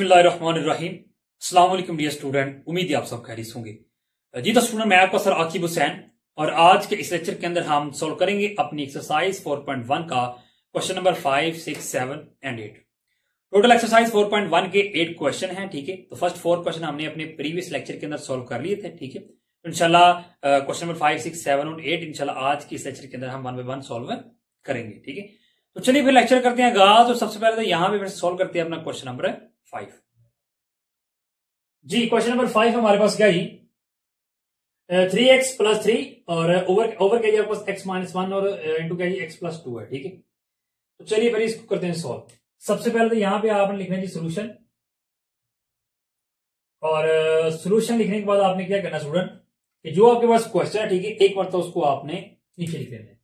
बिस्मिल्लाहिर्रहमानिर्रहीम। अस्सलाम वालेकुम डियर स्टूडेंट, उम्मीद है आप सब खैरियत होंगे। जी तो स्टूडेंट, मैं आपका सर आकिब हुसैन और आज के इस लेक्चर के अंदर हम सॉल्व करेंगे अपनी एक्सरसाइज 4.1 का question number 5, 6, 7 and 8। Total exercise 4.1 के 8 क्वेश्चन हैं। ठीक है, तो फर्स्ट 4 क्वेश्चन हमने अपने प्रीवियस लेक्चर के अंदर सॉल्व कर लिए थे। ठीक है, तो इंशाल्लाह क्वेश्चन नंबर 5, 6, 7 और 8 इंशाल्लाह आज की इस लेक्चर के अंदर हम 1 बाय 1 सॉल्व करेंगे। ठीक है, तो चलिए फिर लेक्चर करते हैं आगाज। और सबसे पहले तो यहां पे सॉल्व करते हैं अपना क्वेश्चन नंबर 5। जी क्वेश्चन नंबर 5 हमारे पास क्या जी, 3x प्लस 3 और ओवर क्या जी आपके पास x माइनस 1 और इंटू क्या जी x प्लस 2 है। ठीक है, तो चलिए फिर इसको करते हैं सॉल्व। सबसे पहले तो यहां पे आपने लिखना है जी सोल्यूशन, और सोल्यूशन लिखने के बाद आपने क्या करना स्टूडेंट कि जो आपके पास क्वेश्चन है, ठीक है, एक बार तो उसको आपने नीचे लिख देना है।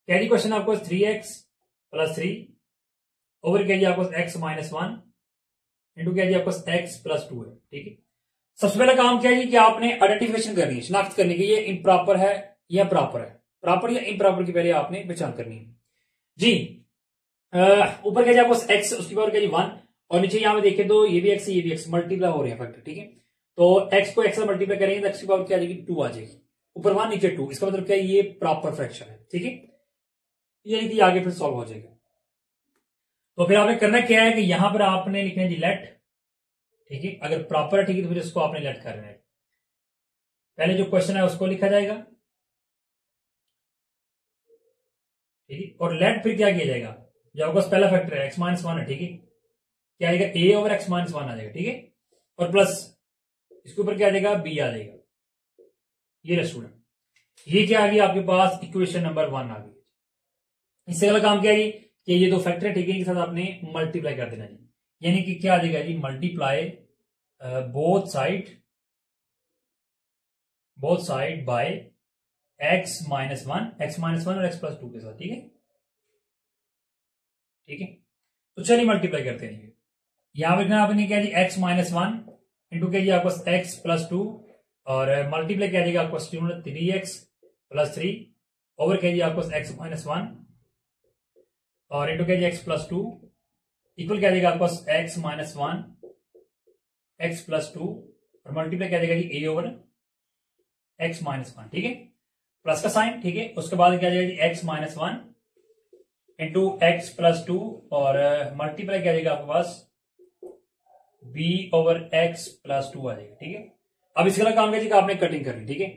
क्या जी क्वेश्चन आपको 3x प्लस 3 ओवर क्या जी आपको x माइनस 1 इंटू क्या जी आपको x प्लस 2 है। ठीक है, सबसे पहला काम क्या है जी कि आपने आइडेंटिफिकेशन करनी है, शिनाख्त करनी है, ये इम्प्रॉपर है या प्रॉपर है, प्रॉपर या इम्प्रॉपर की पहले आपने पहचान करनी है जी। ऊपर क्या जी आपको x, उसके बाद क्या जी 1, और नीचे यहां पे देखें तो ये भी x ये भी x मल्टीप्लाई हो रहे हैं फैक्टर। ठीक है, तो x को x से मल्टीप्लाई करेंगे तो x की पावर क्या आ जाएगी 2 आ जाएगी, ऊपर 1 नीचे 2, इसका मतलब क्या है ये प्रॉपर फ्रैक्शन है। ठीक है, यानी कि आगे फिर सॉल्व हो जाएगा। तो फिर आपने करना क्या है कि यहां पर आपने लिखना है जी लेट। ठीक है, अगर प्रॉपर है ठीक है तो फिर इसको आपने लेट करना है। पहले जो क्वेश्चन है उसको लिखा जाएगा, ठीक है, और लेट फिर क्या किया जाएगा, जो आपका पहला फैक्टर है x माइनस 1 है। ठीक है, क्या आएगा a ओवर x माइनस 1 आ जाएगा। ठीक है, और प्लस इसके ऊपर क्या आ जाएगा b आ जाएगा। ये रहा स्टूडेंट, ये क्या आ गया आपके पास इक्वेशन नंबर 1 आ गई। इससे अगला काम क्या है कि ये दो फैक्टर है, ठीक है, इनके साथ आपने मल्टीप्लाई कर देना जी, यानी कि क्या आ जाएगा जी multiply both side by x minus 1 और x प्लस 2 के साथ। ठीक है, ठीक है, तो चलिए मल्टीप्लाई करते हैं। यहां पर आपने क्या जी x माइनस 1 इंटू क्या जी आपको x प्लस 2 और मल्टीप्लाई क्या जाएगा आपको 3x प्लस 3 ओवर क्या जी आपको x माइनस 1 और इंटू क्या जी x प्लस 2 इक्वल क्या जाएगा आपको x माइनस 1 x प्लस 2 और मल्टीप्लाई क्या जाएगा जी a ओवर x माइनस 1। ठीक है, प्लस का साइन। ठीक है, उसके बाद क्या जाएगा जी x minus 1 into x plus 2 और मल्टीप्लाई क्या जाएगा आपके पास b ओवर x प्लस 2 आ जाएगा। ठीक है, अब इसका काम क्या जी आपने कटिंग करनी। ठीक है,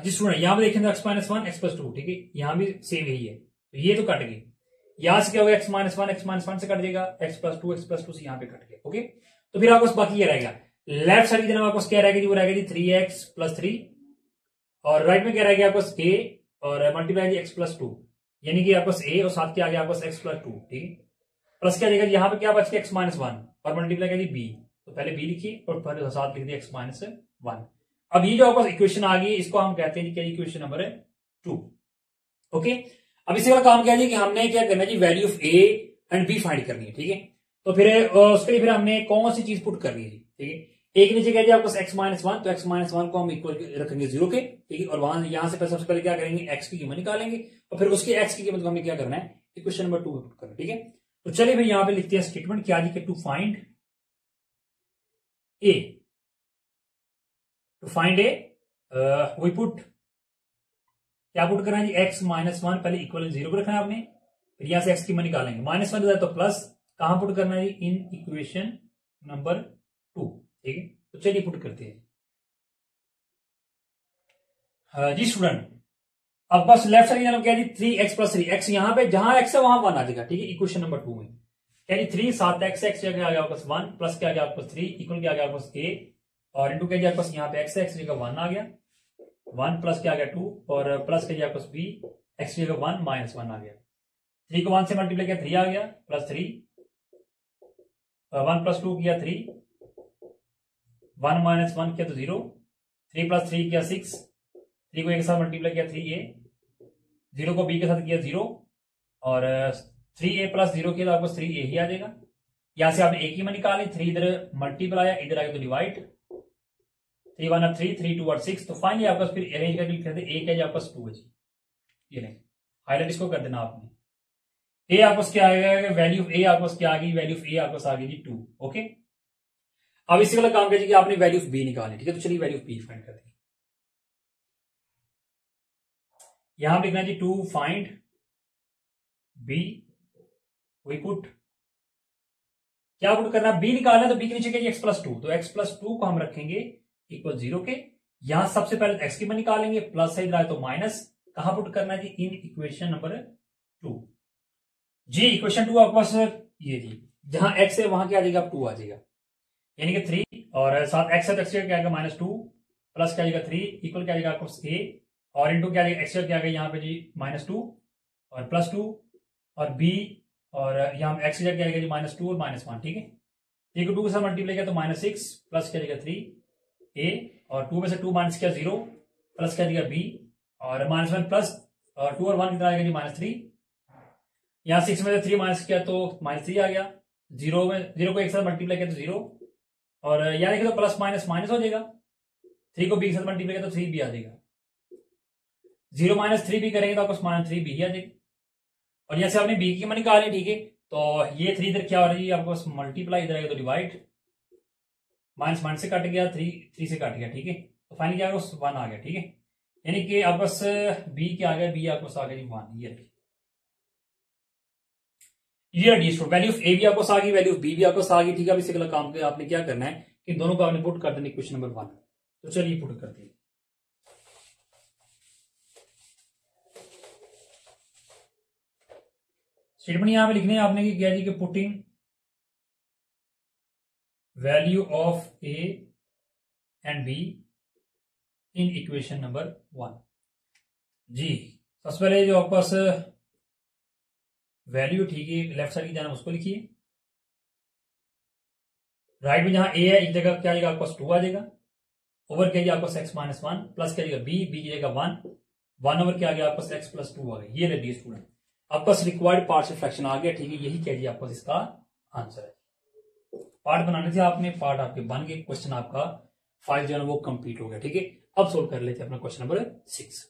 जिस स्टूडेंट यहां पे देखें तो x माइनस 1 x प्लस 2, ठीक है, यहां भी सेम यही है, तो ये तो कट गई। यहां से क्या होगा x माइनस 1 से कट जाएगा, x प्लस 2 से यहां पे कट गया। ओके, तो फिर आपको बाकी ये रहेगा, लेफ्ट साइड की तरफ आपको क्या रहेगा जी, वो रहेगा जी 3x प्लस 3 और राइट में क्या रहेगा आपको a और मल्टीप्लाई x प्लस 2, यानी कि आपको a और साथ के आगे आपको x प्लस 2। ठीक है, प्लस क्या जाएगा यहाँ पे क्या बच गया x माइनस 1 और मल्टीप्लाई क्या जी b, तो पहले b लिखिए और पहले साथ लिख दिया x माइनस 1। अब ये जो आपको इक्वेशन आ गई इसको हम कहते हैं क्या इक्वेशन नंबर 2। ओके, अब इसी वाला काम क्या है कि हमने क्या करना है जी value of a and b find करनी है। ठीक है, तो फिर उसके लिए फिर हमने कौन सी चीज पुट करनी है जी। ठीक है, एक नीचे क्या जी आपको x माइनस 1, तो x माइनस 1 को हम इक्वल रखेंगे 0 के। ठीक है, और वहां यहां से सबसे पहले क्या करेंगे x की कीमत निकालेंगे और फिर उसकी x की कीमत को हमें क्या करना है इक्वेशन नंबर 2 में पुट करना है। ठीक है, तो चलिए फिर यहां पे लिखते हैं स्टेटमेंट क्या जी, to find a, we put क्या पुट करना है जी x माइनस 1 पहले इक्वल 0 को रखना है आपने, फिर यहां से x की कीमत निकालेंगे, माइनस 1 तो प्लस, कहां पुट करना है जी इन इक्वेशन नंबर 2। ठीक है, तो चलिए पुट करते हैं जी स्टूडेंट। अब बस लेफ्ट साइड क्या जी 3x प्लस 3, x यहां पे जहां x है वहां 1 आ जाएगा। ठीक है, इक्वेशन नंबर 2 में क्या जी 3 7 x जगह आ गया आपको 1 प्लस क्या आ गया आपको 3 इक्वल क्या आ गया आपको a और इंटू क्या आपको यहाँ पे x जगह 1 आ गया, 1 प्लस क्या आ गया 2 और प्लस क्या आपको b x जगह 1 माइनस 1 आ गया, 3 को 1 से मल्टीप्लाई किया 3 आ गया प्लस 3 1 प्लस 2 किया 3 1 माइनस 1 किया तो 0, 3 प्लस 3 किया 6, 3 को एक साथ मल्टीप्लाई किया 3a, 0 को b के साथ किया 0 और 3a प्लस 0 किया तो आपको 3a ही आ जाएगा। यहां से आपने एक ही में निकाली, 3 इधर मल्टीप्लाई आया, इधर आएगा तो डिवाइड, 3 1 3 3 2 और 6, तो फाइनली आपका फिर अरेंज करके लिख देते a क्या आपका 2 है जी। ये नहीं हाईलाइट इसको कर देना आपने, ए आपके पास क्या आएगा, वैल्यू ए आपके पास क्या आ गई, वैल्यू ए आपके पास आ गई जी 2। ओके, अब इसी वाला काम कीजिए कि आपने वैल्यू बी निकालनी, ठीक है। तो चलिए वैल्यू बी फाइंड करते हैं। यहां पे लिखना जी 2 फाइंड बी, वी पुट, क्या पुट करना, बी निकालना है तो बी के नीचे क्या x+2, तो x+2 को हम रखेंगे इक्वल 0 के। यहां सबसे पहले x की मान निकालेंगे, प्लस है इधर आए तो माइनस, कहां पुट करना है जी, इन इक्वेशन नंबर 2 जी। इक्वेशन 2 आपके पास ये जी, जहां x है वहां क्या आ जाएगा, 2 आ जाएगा, यानी कि 3 और साथ x है तो x क्या आएगा -2 प्लस क्या आएगा 3 इक्वल क्या आएगा आपको a, और इंटू क्या आएगा x क्या आएगा यहाँ पे जी -2 और +2 और b, और यहाँ x क्या आएगा जी -2 और -1, ठीक है। ये 2 के साथ मल्टीप्लाई किया तो -6 प्लस क्या आएगा 3a, और 2 में से 2 माइनस किया 0 प्लस क्या आएगा b, और -1 प्लस 2 और 1 कितना आएगा जी -3, यहाँ 6 में से 3 माइनस किया तो -3 आ गया, 0 को एक साथ मल्टीप्लाई किया तो 0, और यानी कि तो प्लस माइनस माइनस हो जाएगा, 3 को बी के साथ मल्टीप्लाई किया तो 3 भी आ जाएगा, 0 - 3 भी करेंगे तो आपको -3 भी आ जाएगा, और यहाँ से आपने बी की मान निकाली, ठीक है। तो ये 3 इधर क्या हो रही है आपको मल्टीप्लाई, इधर आएगा तो डिवाइड, माइनस माइनस से कट गया, 3 से कट गया, ठीक है। तो फाइनली क्या आएगा 1 आ गया, ठीक है। यानी कि आपको बी क्या आ गया, बी आपको आ गया 1, ये वैल्यू ए भी आपको आ गई, वैल्यू बी भी आपको आ गई, ठीक है। अब इससे अगला काम आपने क्या करना है कि दोनों को आपने पुट कर देना इक्वेशन नंबर 1। तो चलिए पुट करते हैं। स्टेटमेंट यहां पे लिखने आपने कि क्या जी कि putting value of A and B in equation number 1 जी। सबसे पहले जो आपके पास वैल्यू, ठीक है, लेफ्ट साइड की जाना उसको लिखिए, राइट में जहां ए है इस जगह क्या आएगा आपको 2 आ जाएगा, ओवर क्या आपको x-1 प्लस क्या जाएगा बी की जगह 1 ओवर क्या आ गया आपको x+2 आ गया। ये ले लीजिए स्टूडेंट, आपका रिक्वायर्ड पार्ट फ्रैक्शन आ गया, ठीक है। यही क्या जी आपको इसका आंसर है। पार्ट बनाने से आपने पार्ट आपके बन गए, क्वेश्चन आपका 5 जो है वो कंप्लीट हो गया, ठीक है। अब सोल्व कर लेते हैं अपना क्वेश्चन नंबर 6।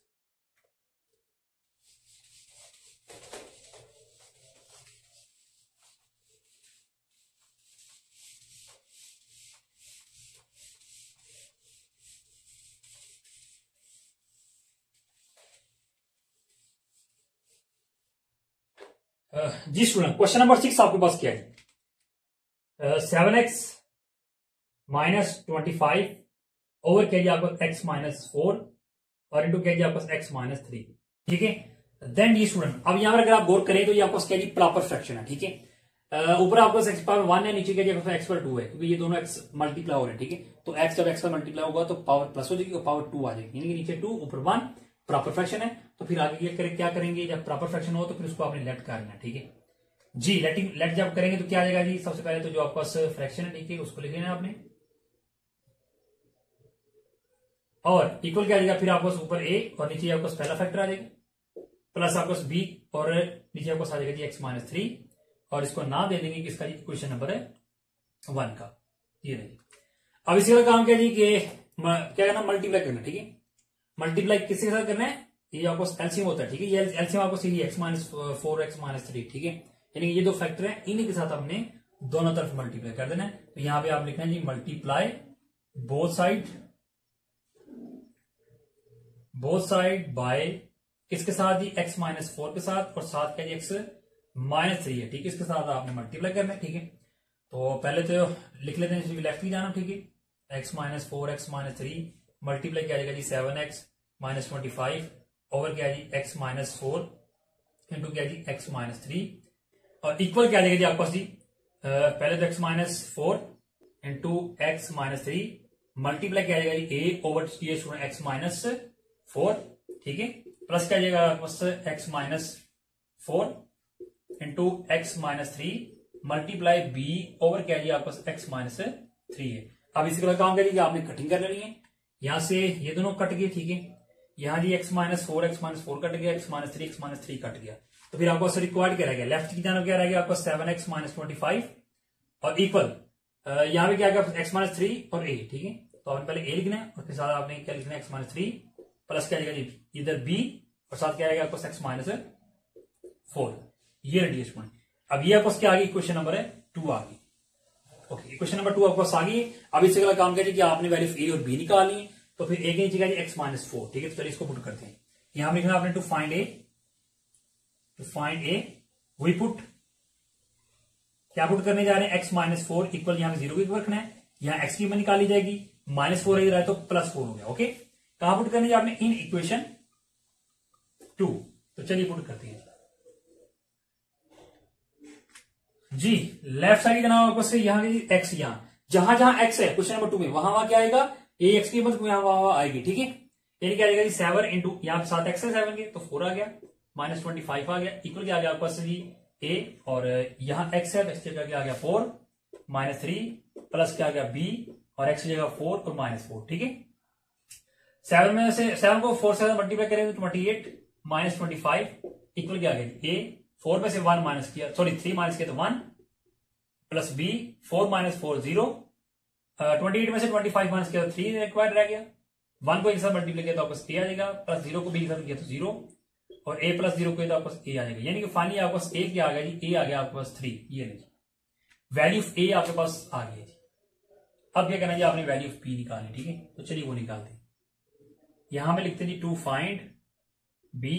जी स्टूडेंट, क्वेश्चन नंबर 6 आपके पास क्या है, 7x - 25 ओवर क्या जी आपको x-4 और इंटू क्या जी आपको x-3, ठीक है। देन ये स्टूडेंट, अब यहां पर अगर आप गौर करें तो ये आपको क्या जी प्रॉपर फ्रैक्शन है, ठीक है। ऊपर आपको x⁻1 है, नीचे क्या जी आपको x/2 है, क्योंकि ये दोनों x मल्टीप्लाई हो रहे हैं, ठीक है। तो x जब x पर मल्टीप्लाई होगा तो पावर प्लस हो जाएगी और पावर 2 आ जाएगी, यानी कि नीचे 2 ऊपर 1 प्रॉपर फ्रैक्शन है। तो फिर आगे क्या करेंगे, जब प्रॉपर फ्रैक्शन हो तो फिर उसको आपने लेट करना है, ठीक है जी। लेट जब करेंगे तो क्या आ जाएगा जी, सबसे पहले तो जो आपके पास फ्रैक्शन है, ठीक है, उसको लिख लेना आपने, और इक्वल क्या आ जाएगा, फिर आपको ऊपर a और नीचे आपको पहला फैक्टर आ जाएगा, प्लस आपको b और नीचे आपको आ जाएगा जी x-3, और इसको ना दे देंगे किसका जी, क्वेश्चन नंबर 1 का, ये नहीं। अब इसी का काम क्या जी कि क्या करना, मल्टीप्लाई करना, ठीक है। मल्टीप्लाई किसके साथ करना है, ये आपको एलसीएम होता है, ठीक है। ये एलसीएम आपको सीधी x-4 x-3, ठीक है। यानी ये दो फैक्टर है, इन्हीं के साथ आपने दोनों तरफ मल्टीप्लाई कर देना है। तो यहां पे आप लिखना है जी मल्टीप्लाई बोथ साइड बाय किसके साथ जी, x-4 के साथ, और साथ क्या जी x-3 है, ठीक है। इसके साथ आपने मल्टीप्लाई करना है, ठीक है। तो पहले तो लिख लेते हैं लेफ्ट की जाना, ठीक है। x-4 x-3 मल्टीप्लाई क्या जाएगा जी 7x - 25 ओवर क्या जी x-4 इंटू क्या जी x-3, और इक्वल क्या जाएगा जी आपके पास जी, पहले तो x-4 इंटू x-3 मल्टीप्लाई क्या जाएगा जी a ओवर x-4, ठीक है, प्लस क्या जाएगा आपके पास x-4 into x-3 multiply b over क्या जी आपके पास x-3 है। अब इसी का काम करिए, आपने कटिंग कर लेनी है, यहां से ये दोनों कट गए, ठीक है। यहां जी x-4 कट गया, x-3 कट गया, तो फिर आपको रिक्वायर्ड क्या रहेगा, लेफ्ट की जाना क्या रहेगा आपको 7x - 25 और इक्वल यहां पे क्या आएगा x-3 और a, ठीक है। तो आपने पहले a लिखना है, और उसके साथ आपने क्या लिखना है x-3 प्लस क्या आएगा जी इधर b, और साथ क्या आएगा आपको x-4, ये रही स्टूडेंट। अब ये आपको क्या आ गई, क्वेश्चन नंबर 2 आ गई। ओके, क्वेश्चन नंबर 2 आपके पास आ गई। अब इससे अगला काम कीजिए कि आपने वैल्यू ए और बी निकालनी, तो फिर ए की नीचे क्या एक्स माइनस 4, ठीक है। तो चलिए इसको पुट करते हैं। यहां लिखना आपने to find A we put, क्या पुट करने जा रहे हैं, एक्स माइनस 4 इक्वल, यहां पे 0 को इक्वल रखना है, यहां एक्स की निकाली जाएगी, -4 इधर है तो +4 हो गया। ओके, कहां पुट करने जा रहे हैं, इन इक्वेशन 2। तो चलिए पुट करते हैं जी। लेफ्ट साइड का नाम आपको से यहां एक्स, यहां जहां जहां एक्स है क्वेश्चन नंबर 2 में, वहां क्या आएगा, ए एक्स की वहां आएगी, ठीक है। यानी क्या आएगा जी 7 इंटू, यहां पे 7 एक्स है 7 के, तो 4 आ गया, -25 आ गया, इक्वल क्या आ गया आपके पास जी ए, और यहां एक्स है तो इस जगह क्या आ गया 4 -3 प्लस क्या आ गया बी, और एक्स की जगह 4 और -4, ठीक है। 7 में से 7 को 4 से मल्टीप्लाई करेंगे तो 28 -25 इक्वल क्या आ गया ए, 4 में से 1 माइनस किया, सॉरी 3 माइनस किया तो 1 प्लस बी, 4 -4 0, 28 में से 25 माइनस किया तो 3 रिक्वायर्ड रह गया, 1 को एक साथ मल्टीप्लाई किया तो आपको ए आ जाएगा, प्लस 0 को बी के साथ किया तो 0, और a प्लस 0 को तो आपको ए आ जाएगा। यानी कि फाइनली आपके पास ए क्या आ गया जी, ए आ गया आपके पास 3। ये नहीं, वैल्यू ऑफ ए आपके पास आ गई है जी। अब क्या करना है जी, आपने वैल्यू ऑफ बी निकालनी, ठीक है। तो चलिए वो निकालते हैं। यहां में लिखते हैं जी to find B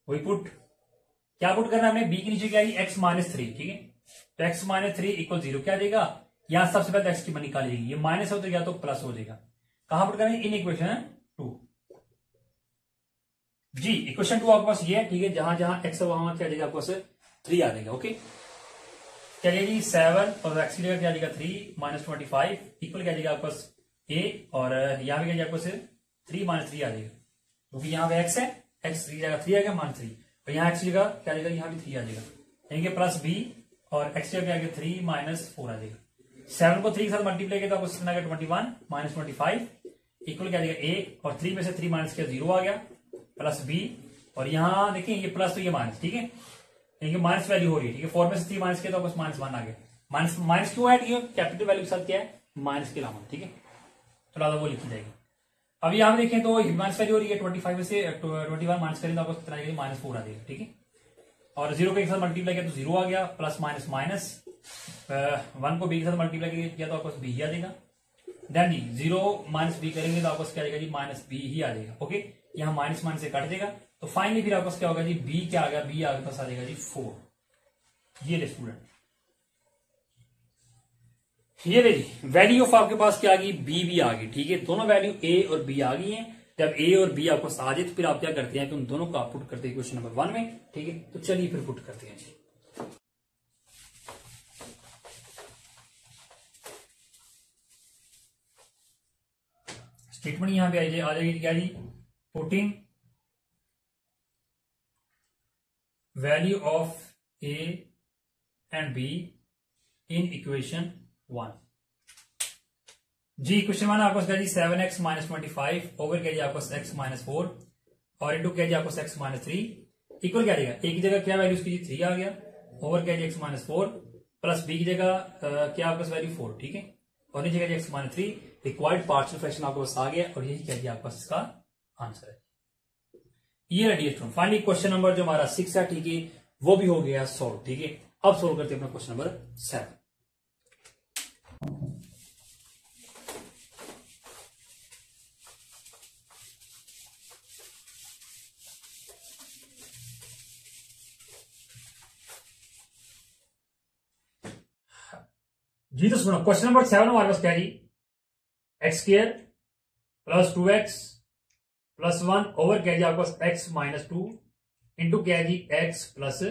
we put, क्या पुट करना है हमने, बी के नीचे क्या है एक्स -3, ठीक है। तो एक्स -3 इक्वल 0 क्या देगा, यहां सबसे पहले एक्स की मान निकाली जाएगी, ये माइनस हो तो या तो प्लस हो जाएगा। कहां पुट करना है, इन इक्वेशन 2 जी। इक्वेशन 2 आपके पास ये है, ठीक है। जहां जहां एक्स है वहां क्या जाएगा आपके पास 3 आ जाएगा। ओके, चलिए जी 7 और एक्स की जगह क्या आ जाएगा 3 -25 इक्वल क्या आ जाएगा आपके पास ए, और यहां भी क्या आपको 3 -3 आ जाएगा, क्योंकि यहां पे एक्स है, एक्स की जगह 3 आ गया -3, और यहाँ एक्स की जगह क्या आ जाएगा, यहां भी 3 आ जाएगा, यानी कि प्लस बी, और एक्स की जगह क्या आ गया 3 -4 आ जाएगा। 7 को 3 के साथ मल्टीप्लाई किया तो आपको कितना आ गया 21 -25 इक्वल क्या आ जाएगा ए, और 3 में से 3 माइनस किया 0 आ गया, प्लस बी, और यहां देखिए ये प्लस तो ये माइनस, ठीक है, यानी कि माइनस वैल्यू हो रही है, ठीक है। 4 में से 3 माइनस किया तो बस -1 आ गया, माइनस क्यों है, ठीक है, कैपिटल वैल्यू के साथ क्या है माइनस के अलावा, ठीक है, तो लादा वो लिखी जाएगी। अब यहां देखें तो माइनस वैल्यू हो रही है, 25 में से 21 माइनस करें तो आपको कितना आएगा -4 आ जाएगा, ठीक है। और 0 के साथ मल्टीप्लाई किया तो 0 आ गया, प्लस माइनस माइनस, 1 को बी के साथ मल्टीप्लाई किया तो आपको बी ही आ जाएगा, देन जी 0 माइनस बी करेंगे तो आपको क्या आ जाएगा जी -बी ही आ जाएगा। ओके, यहां माइनस माइनस से कट देगा, तो फाइनली फिर आपको क्या होगा जी, बी क्या आ गया, बी आपके पास आ जाएगा जी 4। ये ले स्टूडेंट, ये ले जी वैल्यू ऑफ आपके पास क्या आ गई, बी भी आ गई, ठीक है। दोनों वैल्यू ए और बी आ गई हैं। जब ए और बी आपको आ जाए तो फिर आप क्या करते हैं कि उन दोनों को आप पुट करते हैं क्वेश्चन नंबर 1 में, ठीक है। तो चलिए फिर पुट करते हैं जी। स्टेटमेंट यहां पे आ जाएगी क्या जी, putting value of A and B in equation 1 जी। क्वेश्चन 1 आपको क्या जी 7x -25 ओवर क्या जी आपको x -4 और इंटू क्या जी आपको x -3 इक्वल क्या देगा, ए की जगह क्या वैल्यू उसकी 3 आ गया, ओवर क्या जी x -4 प्लस बी की जगह क्या आपका वैल्यू 4, ठीक है, और नीचे क्या जी x -3 रिक्वायर्ड पार्शियल फ्रैक्शन आपके पास आ गया, और यही क्या जी आपके पास इसका आंसर है। ये ready student, finally question number जो हमारा 6 है, ठीक है, वो भी हो गया सॉल्व, ठीक है। अब सोल्व करते हैं अपना क्वेश्चन नंबर 7। जी तो सुनो, क्वेश्चन नंबर 7 हमारे पास क्या जी, x² plus 2x plus 1 over क्या जी आपके पास x -2 इंटू क्या जी x प्लस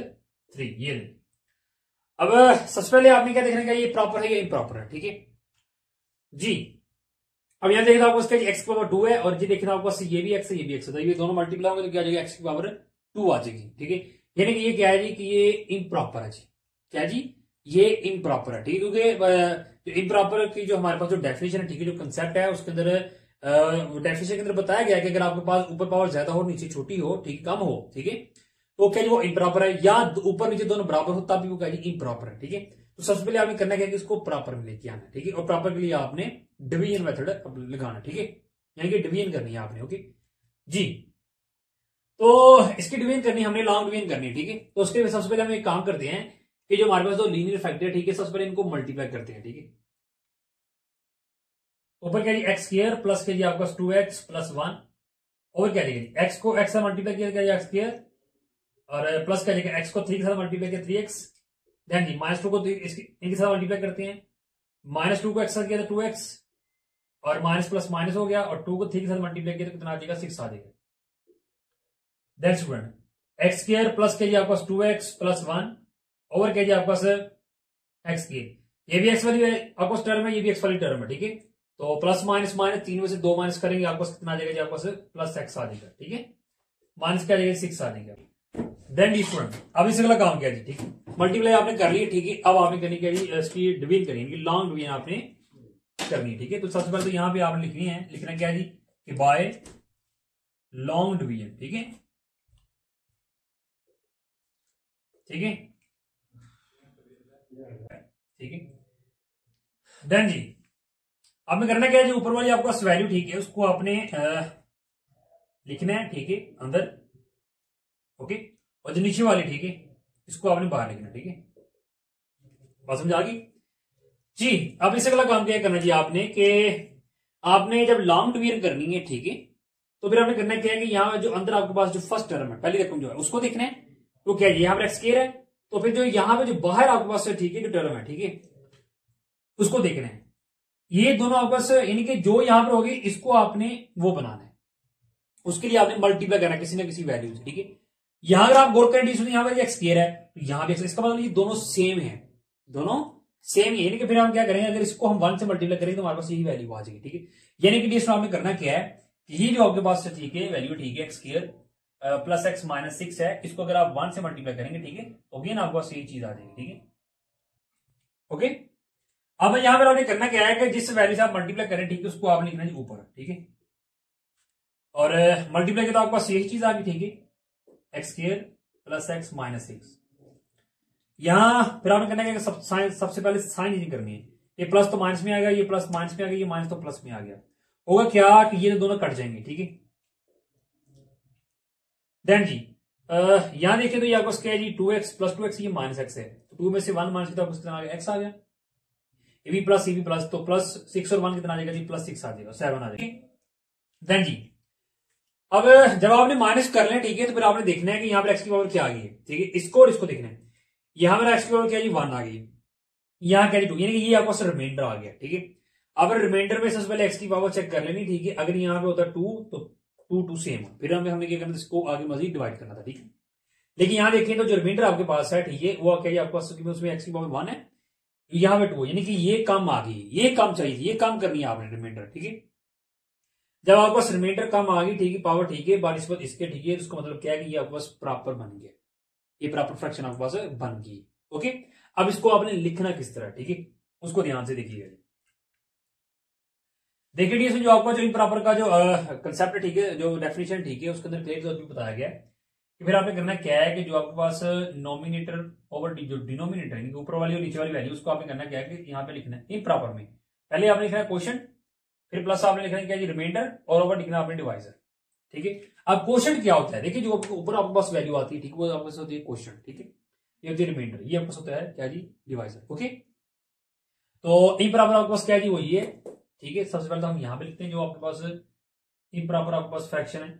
3। ये अब सबसे पहले आपने क्या देखना, ये प्रॉपर है या इम्प्रॉपर है, ठीक है जी। अब यहां देखना आपको x की पावर 2 है, और जी देखना आपको ये भी x है ये भी x है, तो ये दोनों मल्टीप्लाई होंगे तो क्या जाएगा x की पावर 2 आ जाएगी, ठीक है। यानी कि ये क्या है जी, कि ये इम्प्रॉपर है जी, क्या जी ये इम्प्रॉपर है, ठीक है, क्योंकि इम्प्रॉपर की जो हमारे पास जो डेफिनेशन है, ठीक है, जो कंसेप्ट है उसके अंदर डेफिनेशन के अंदर बताया गया है कि अगर आपके पास ऊपर पावर ज्यादा हो नीचे छोटी हो, ठीक कम हो, ठीक है, तो क्या वो इम्प्रॉपर है, या ऊपर नीचे दोनों बराबर हो तब भी वो क्या इम्प्रॉपर है, ठीक है। तो सबसे पहले आपने करना क्या है कि इसको प्रॉपर में लेके आना, ठीक है, और प्रॉपर के लिए आपने डिवीजन मेथड लगाना, ठीक है, यानी कि डिवीजन करनी है आपने। ओके जी, तो इसकी डिवीजन करनी, हमने लॉन्ग डिवीजन करनी है, ठीक है। तो उसके लिए सबसे पहले हम एक काम करते हैं कि जो हमारे पास दो लीनियर फैक्टर है, ठीक है, सबसे पहले इनको मल्टीप्लाई करते हैं, ठीक है। ऊपर क्या जी एक्स स्क्वायर प्लस क्या जी आपका 2x प्लस 1 और क्या लिखेंगे एक्स को एक्स से मल्टीप्लाई किया क्या एक्स स्क्वायर और प्लस क्या लिखेंगे एक्स को 3 के साथ मल्टीप्लाई किया 3x। देन जी -2 को इनके साथ मल्टीप्लाई करते हैं, -2 को एक्स साथ किया था 2x और माइनस प्लस माइनस हो गया और 2 को 3 के साथ मल्टीप्लाई किया तो कितना आ जाएगा 6 आ जाएगा। Then student X square plus क्या जी आपके पास 2x प्लस 1 ओवर क्या जी आपके पास एक्स स्क्वायर, ये भी एक्स वाली आपके पास टर्म है, ये भी एक्स वाली टर्म है, ठीक है। तो प्लस माइनस माइनस 3 में से 2 माइनस करेंगे आपको कितना आ जाएगा जी आपके पास प्लस x आ जाएगा, ठीक है। माइनस क्या आ जाएगा 6 आ जाएगा। देन डी स्टूडेंट अब इस अगला काम किया जी, ठीक है, मल्टीप्लाई आपने कर लिया, ठीक है। अब आपने करनी क्या जी इसकी डिवीजन करनी है, लॉन्ग डिवीजन आपने करनी है, ठीक है। तो सबसे पहले तो यहां पे आपने लिखनी है, लिखना क्या जी कि बाय लॉन्ग डिवीजन, ठीक है, ठीक है, ठीक है। देन जी आपने करना क्या है जी ऊपर वाली आपका वैल्यू, ठीक है, उसको आपने लिखना है, ठीक है, अंदर, ओके, और जो नीचे वाली, ठीक है, इसको आपने बाहर लिखना, ठीक है। बात समझ आ गई जी। अब इस अगला काम क्या करना जी आपने कि आपने जब लॉन्ग डिवीजन करनी है, ठीक है, तो फिर आपने करना क्या है कि यहाँ जो अंदर आपके पास जो फर्स्ट टर्म है पहली रकम जो है उसको देखना है, तो क्या यहाँ पर एक्स स्क्वायर है, तो फिर जो यहाँ पे जो बाहर आपके पास ठीक है जो टर्म है, ठीक है, उसको देखना है। ये दोनों आपके पास यानी कि जो यहां पर होगी इसको आपने वो बनाना है, उसके लिए आपने मल्टीप्लाई करना है किसी ना किसी वैल्यू से, ठीक है। यहां अगर आप गौर करें यहां पर एक्स स्क्वायर है तो यहां भी इसका मतलब ये दोनों सेम है, दोनों सेम है, यानी कि फिर हम क्या करेंगे अगर इसको हम 1 से मल्टीप्लाई करेंगे तो हमारे पास यही वैल्यू आ जाएगी, ठीक है। यानी कि डिस्टो आपने करना क्या है कि ये जो आपके पास ठीक है वैल्यू, ठीक है, x square plus x minus 6 है, इसको अगर आप 1 से मल्टीप्लाई करेंगे, ठीक है, तो अगेन आपके पास यही चीज आ जाएगी, ठीक है, ओके। अब यहां पर आपने करना क्या है कि जिस वैल्यू से आप मल्टीप्लाई करें, ठीक है, उसको आपने लिखना है ऊपर, ठीक है, और मल्टीप्लाई के तो आपके पास यही चीज आ गई, ठीक है, x square plus x minus 6। यहां फिर आपने करना क्या सबसे पहले साइन चेंज करनी है, ये प्लस तो माइनस में आ गया, ये प्लस माइनस में आ गया, ये माइनस तो प्लस में आ गया, होगा क्या कि ये दोनों कट जाएंगे, ठीक है। देन जी यहां देखिए तो ये आपको क्या है जी 2x प्लस 2x, ये माइनस एक्स है, तो 2 में से 1 माइनस कितना कितना आ गया एक्स आ गया, ये भी प्लस, तो प्लस 6 और 1 कितना आ जाएगा जी प्लस 6 आ जाएगा, 7 आ जाएगा। देन जी अब जब आपने माइनस कर लें, ठीक है, तो फिर आपने देखना है कि यहाँ पर एक्स की पावर क्या आ गई है, ठीक है, इसको और इसको देखना है। यहां पर एक्स की पावर क्या जी 1 आ गई, यहाँ क्या जी 2, यानी कि ये आपको रिमाइंडर आ गया, ठीक है। अब रिमाइंडर में सबसे पहले एक्स की पावर चेक कर लेनी, ठीक है, अगर यहाँ पे होता 2 तो 2 सेम, फिर हमने क्या करना था इसको आगे मजीद डिवाइड करना था, ठीक है। लेकिन यहाँ देखिए तो जो रिमाइंडर आपके पास है, ठीक है, वो क्या जी आपके पास उसमें एक्स की पावर 1 है, यहाँ पे 2, यानी कि ये कम आ गई, ये कम चाहिए, ये कम करनी है आपने रिमाइंडर, ठीक है। जब आपके पास रिमाइंडर कम आ गई, ठीक है, पावर ठीक है, बारिश पर इसके, ठीक है, उसका मतलब क्या है कि ये आपके पास प्रॉपर बन गया, ये प्रॉपर फ्रैक्शन आपके पास बन गई, ओके। अब इसको आपने लिखना किस तरह, ठीक है, उसको ध्यान से देखिएगा। देखिए इसमें जो आपका जो इम्प्रॉपर का जो कंसेप्ट है, ठीक है, जो डेफिनेशन, ठीक है, उसके अंदर क्लियर तौर पर बताया गया है कि फिर आपने करना क्या है कि जो आपके पास नॉमिनेटर ओवर जो डिनोमिनेटर है ऊपर वाली और नीचे वाली वैल्यू, उसको आपने करना क्या है कि यहाँ पे लिखना है इम्प्रॉपर में, पहले आपने लिखना है क्वेश्चन, फिर प्लस आपने लिखना है क्या जी रिमाइंडर और ओवर लिखना आपने डिवाइजर, ठीक है। अब क्वेश्चन क्या होता है, देखिए जो ऊपर आपके पास वैल्यू आती है, ठीक है, वो आपके पास होती है क्वेश्चन, ठीक है, ये होती है रिमाइंडर, ये आपके पास होता है क्या जी डिवाइजर, ओके। तो इम्प्रॉपर आपके पास क्या जी वही है, ठीक है। सबसे पहले तो हम यहां पे लिखते हैं जो आपके पास इम्प्रॉपर आपके पास फ्रैक्शन है,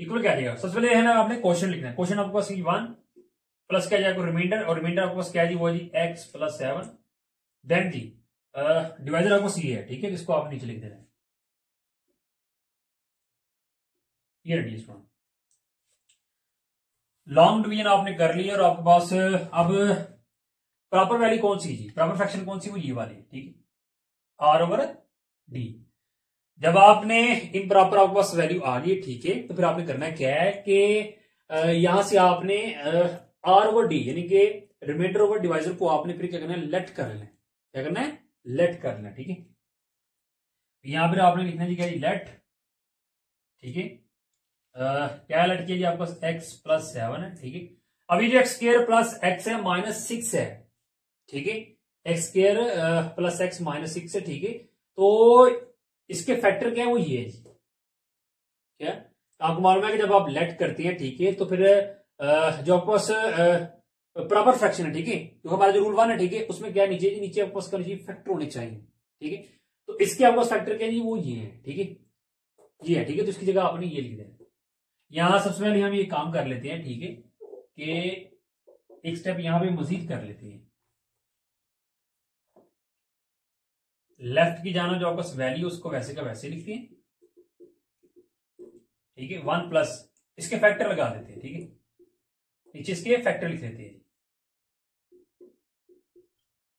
इक्वल क्या जाएगा, सबसे पहले है ना आपने क्वेश्चन लिखना है, क्वेश्चन आपके पास 1 प्लस क्या जाएगा रिमाइंडर, और रिमाइंडर आपके पास क्या जी वो जी एक्स प्लस 7। देन जी डिवाइजर आपको सी है, ठीक है, जिसको आप नीचे लिख देना है, ये रेडियस वन। लॉन्ग डिवीजन आपने कर लिया और आपके पास अब प्रॉपर वैल्यू कौन सी जी, प्रॉपर फ्रैक्शन कौन सी, वो ये वाली, ठीक है, आर ओवर डी। जब आपने इम्प्रॉपर आपके पास वैल्यू आ गई, ठीक है, तो फिर आपने करना क्या है कि यहां से आपने आर ओवर डी यानी कि रिमाइंडर ओवर डिवाइजर को आपने फिर क्या करना है लेट कर लेना, क्या करना है लेट कर लेना, ठीक है। यहां पर आपने लिखना जी क्या जी लेट, ठीक है, क्या लेट किया जी आपके पास एक्स प्लस 7 है, ठीक है। अभी जो एक्स स्क्वायर प्लस एक्स है माइनस 6 है, ठीक है, x square plus x minus 6 है, ठीक है। तो इसके फैक्टर क्या है, वो ये है जी। क्या आपको मालूम है कि जब आप लेट करते हैं, ठीक है, तो फिर जो आपके पास प्रॉपर फ्रैक्शन है, ठीक है, तो हमारा जो रूल 1 है, ठीक है, उसमें क्या है, नीचे नीचे आपके पास फैक्टर होने चाहिए, ठीक है। तो इसके आपके पास फैक्टर क्या है, वो ये है, ठीक है, ये है, ठीक है। तो इसकी जगह आपने ये लिख देना। यहां सबसे पहले हम ये काम कर लेते हैं, ठीक है, कि एक स्टेप यहां पे मजीद कर लेते हैं। लेफ्ट की जाना जो आपका वैल्यू उसको वैसे का वैसे लिखते हैं, ठीक है। 1 प्लस इसके फैक्टर लगा देते हैं, ठीक है, नीचे इसके फैक्टर लिख देते हैं,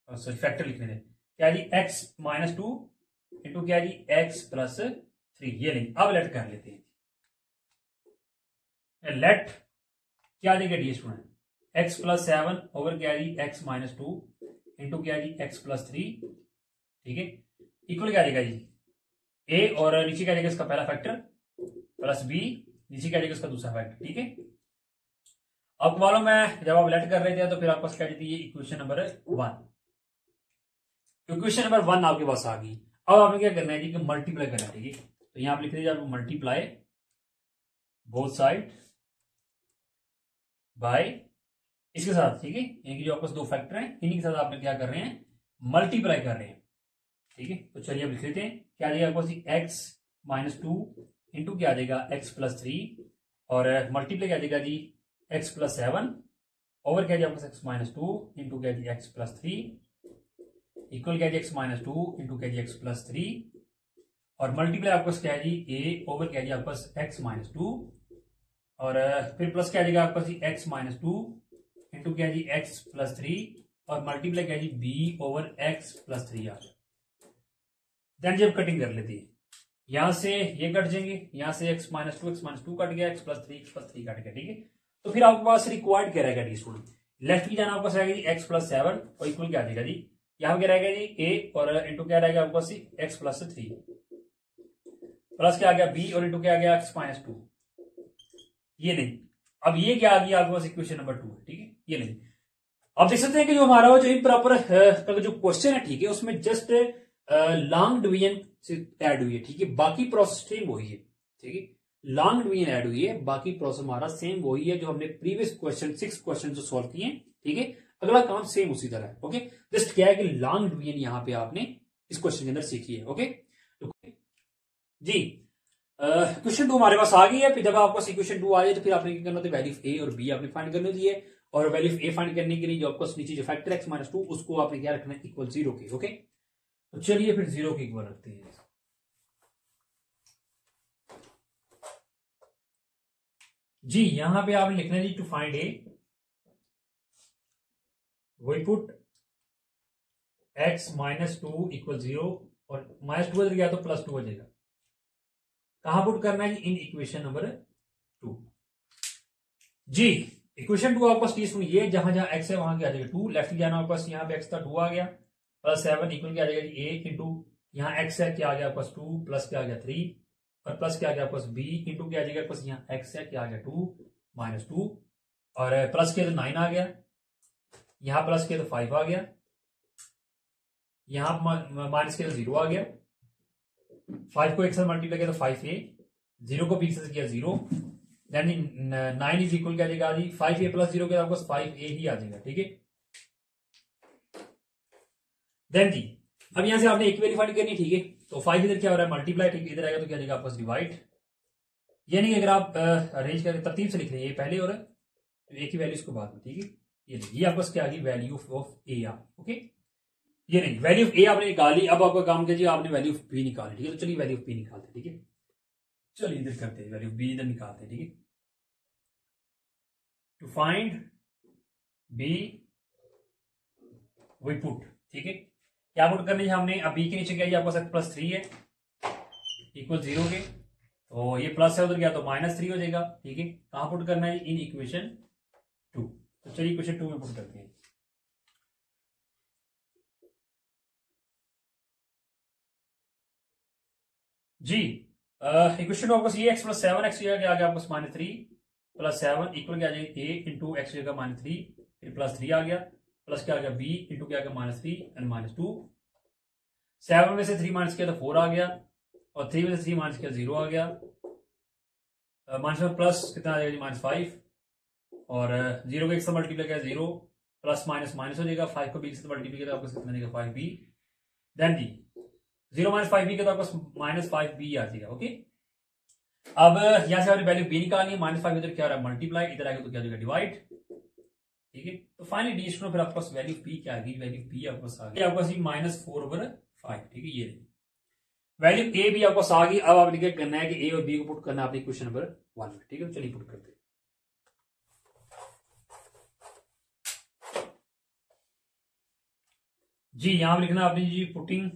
सॉरी फैक्टर लिख देते हैं। क्या जी, x माइनस 2 इंटू क्या जी, x प्लस 3, ये नहीं। अब लेट कर लेते हैं। लेट क्या देगा dear student, x plus 7 over क्या जी, x माइनस 2 इंटू क्या जी, x प्लस 3, ठीक है, इक्वल क्या देगा जी, a और नीचे क्या देगा इसका पहला फैक्टर प्लस b, नीचे क्या देगा इसका दूसरा फैक्टर, ठीक है। अब मालूम है जब आप लेट कर रहे थे तो फिर आपके पास क्या देती है, इक्वेशन नंबर 1। इक्वेशन नंबर 1 आपके पास आ गई। अब आपने क्या करना है जी, कि मल्टीप्लाई करना है, ठीक है। तो यहां आप लिख दीजिए, मल्टीप्लाई बोथ साइड बाय इसके साथ, ठीक है, यानी कि जो आपके पास दो फैक्टर हैं इन्हीं के साथ आपने क्या कर रहे हैं, मल्टीप्लाई कर रहे हैं, ठीक है। तो चलिए अब लिख लेते हैं, क्या आ जाएगा आपके पास, एक्स माइनस 2 इंटू क्या आ जाएगा, एक्स प्लस 3 और मल्टीप्लाई क्या आ जाएगा जी, एक्स प्लस 7 ओवर क्या जाएगा एक्स माइनस 2 इंटू क्या जी, एक्स प्लस 3 इक्वल क्या जी, एक्स माइनस 2 इंटू क्या जी, एक्स प्लस 3 और मल्टीप्लाई आपके पास क्या है जी, ए ओवर क्या जी, आपके पास एक्स माइनस 2 और फिर प्लस क्या आ जाएगा आपके पास, एक्स माइनस 2 इंटू क्या जी, एक्स प्लस 3 और मल्टीप्लाई क्या जी, बी ओवर एक्स प्लस 3 आ जाए। देन जब कटिंग कर लेती है, यहां से ये कट जाएंगे, यहां से एक्स माइनस 2 कट गया, एक्स प्लस 3 कट गया, ठीक है। तो फिर आपके पास रिक्वायर्ड क्या रहेगा डी स्टूडेंट, लेफ्ट की जाना आपके पास आएगा जी, एक्स प्लस 7 और इक्वल क्या आ जाएगा जी, यहां क्या रहेगा जी, ए और इंटू क्या रहेगा आपके पास, एक्स प्लस 3 प्लस क्या आ गया, बी और इंटू क्या आ गया, एक्स माइनस 2, ये नहीं। अब ये क्या आ गया आपके पास, इक्वेशन नंबर 2 है, ठीक है, ये नहीं। आप देख सकते हैं कि जो हमारा जो इम्प्रॉपर का जो क्वेश्चन है, ठीक है, उसमें जस्ट लॉन्ग डिवीजन से ऐड हुई है, ठीक है, बाकी प्रोसेस सेम वही है, ठीक है, लॉन्ग डिवीजन ऐड हुई है, बाकी प्रोसेस हमारा सेम वही है जो हमने प्रीवियस क्वेश्चन 6 क्वेश्चन जो सॉल्व किए, ठीक है। अगला काम सेम उसी तरह है, ओके। जस्ट क्या है कि लॉन्ग डिवीजन यहां पे आपने इस क्वेश्चन के अंदर सीखी है, ओके जी। क्वेश्चन 2 हमारे पास आ गई है। फिर जब आपको क्वेश्चन 2 आ जाए तो फिर आपने क्या करना होता है, वैल्यू ए और बी आपने फाइंड करनी होती है और वैल्यू ए फाइंड करने के लिए जो आपको नीचे जो फैक्टर एक्स माइनस 2 उसको आपने क्या रखना है, इक्वल 0 के, ओके। तो चलिए फिर 0 के इक्वल रखते हैं जी। यहां पे आपने लिखना है जी, to find A we put x minus 2 equal 0 और माइनस 2 गया तो प्लस 2 हो जाएगा। कहां पुट करना है जी, इन इक्वेशन नंबर 2 जी। इक्वेशन 2 आपके पास टी सुनिए, ये जहां जहां एक्स है वहां क्या आ जाएगा 2, लेफ्ट जाना आपके पास, यहाँ पे एक्स था 2 आ गया प्लस 7 इक्वल क्या आ जाएगा जी, 8 इंटू यहाँ एक्स है क्या आ गया आपके पास 2 प्लस क्या आ गया 3 और प्लस क्या आ गया आपके पास बी इंटू क्या आ जाएगा आपके पास, यहाँ एक्स है क्या आ गया 2 माइनस 2 और प्लस किया तो 9 आ गया, यहां प्लस किया तो 5 आ गया, यहां माइनस किया तो 0 आ गया, 5 को एक साथ मल्टीप्लाई किया तो 5a, 0 को बी से किया 0, देन 9 इज इक्वल क्या आ जाएगा जी, 5a प्लस 0 के आपको 5a ही आ जाएगा, ठीक है। देन जी अब यहां से आपने एक वैल्यू फाइंड करनी, ठीक है। तो 5 इधर क्या हो रहा है, मल्टीप्लाई, ठीक है, इधर आएगा तो क्या आ जाएगा आपको डिवाइड, यानी अगर आप अरेंज करके तरतीब से लिख रहे हैं पहले और तो एक ही वैल्यू इसको बाद में, ठीक है। ये आपको क्या आ गई, वैल्यू ऑफ ए आ, ओके। ये नहीं, वैल्यू ऑफ ए आपने निकाली, अब आपका काम कीजिए आपने वैल्यू ऑफ बी निकाली, ठीक है। तो चलिए वैल्यू ऑफ बी निकालते हैं, ठीक है। चलिए इधर करते हैं, वैल्यू बी इधर निकालते हैं, ठीक है। To find B we put, ठीक है, क्या पुट करनी है हमने, अब बी के नीचे क्या है आपको प्लस 3 है इक्वल 0 के, तो ये प्लस है उधर गया तो माइनस 3 हो जाएगा, ठीक है। कहां पुट करना है, इन इक्वेशन 2। तो चलिए इक्वेशन 2 में पुट करते हैं जी। इक्वेशन आपको ये एक्स प्लस 7 एक्स आ गया आपको -3 प्लस 7 इक्वल क्या आ जाएगा ए इंटू एक्स माइनस 3 फिर प्लस 3 आ गया प्लस क्या आ गया बी इंटू क्या आ गया -3 एंड -2। 7 में से 3 माइनस किया तो 4 आ गया, और 3 में से 3 माइनस किया 0 आ गया। माइनस में प्लस कितना आ जाएगा जी -5, और 0 को 1 से मल्टीप्लाई किया 0, प्लस माइनस माइनस हो जाएगा, 5 को b से मल्टीप्लाई किया तो आपको कितना देगा 5b। देन जी 0 - 5b के तो आपको -5b आ जाएगा। ओके, अब यहां से वैल्यू b निकालनी है, -5 इधर क्या आ रहा है मल्टीप्लाई, इधर आएगा तो क्या हो जाएगा डिवाइड। ठीक है, तो फाइनली डी स्टूडेंट फिर आपके पास वैल्यू p क्या आ गई, वैल्यू p आपके पास आ गई आपके पास -4/5। ठीक है, ये वैल्यू a भी आपके पास आ गई। अब आपने क्या करना है कि a और b को पुट करना है अपनी क्वेश्चन नंबर 1 में। ठीक है, चलिए पुट करते हैं। जी यहां पर लिखना आपने जी putting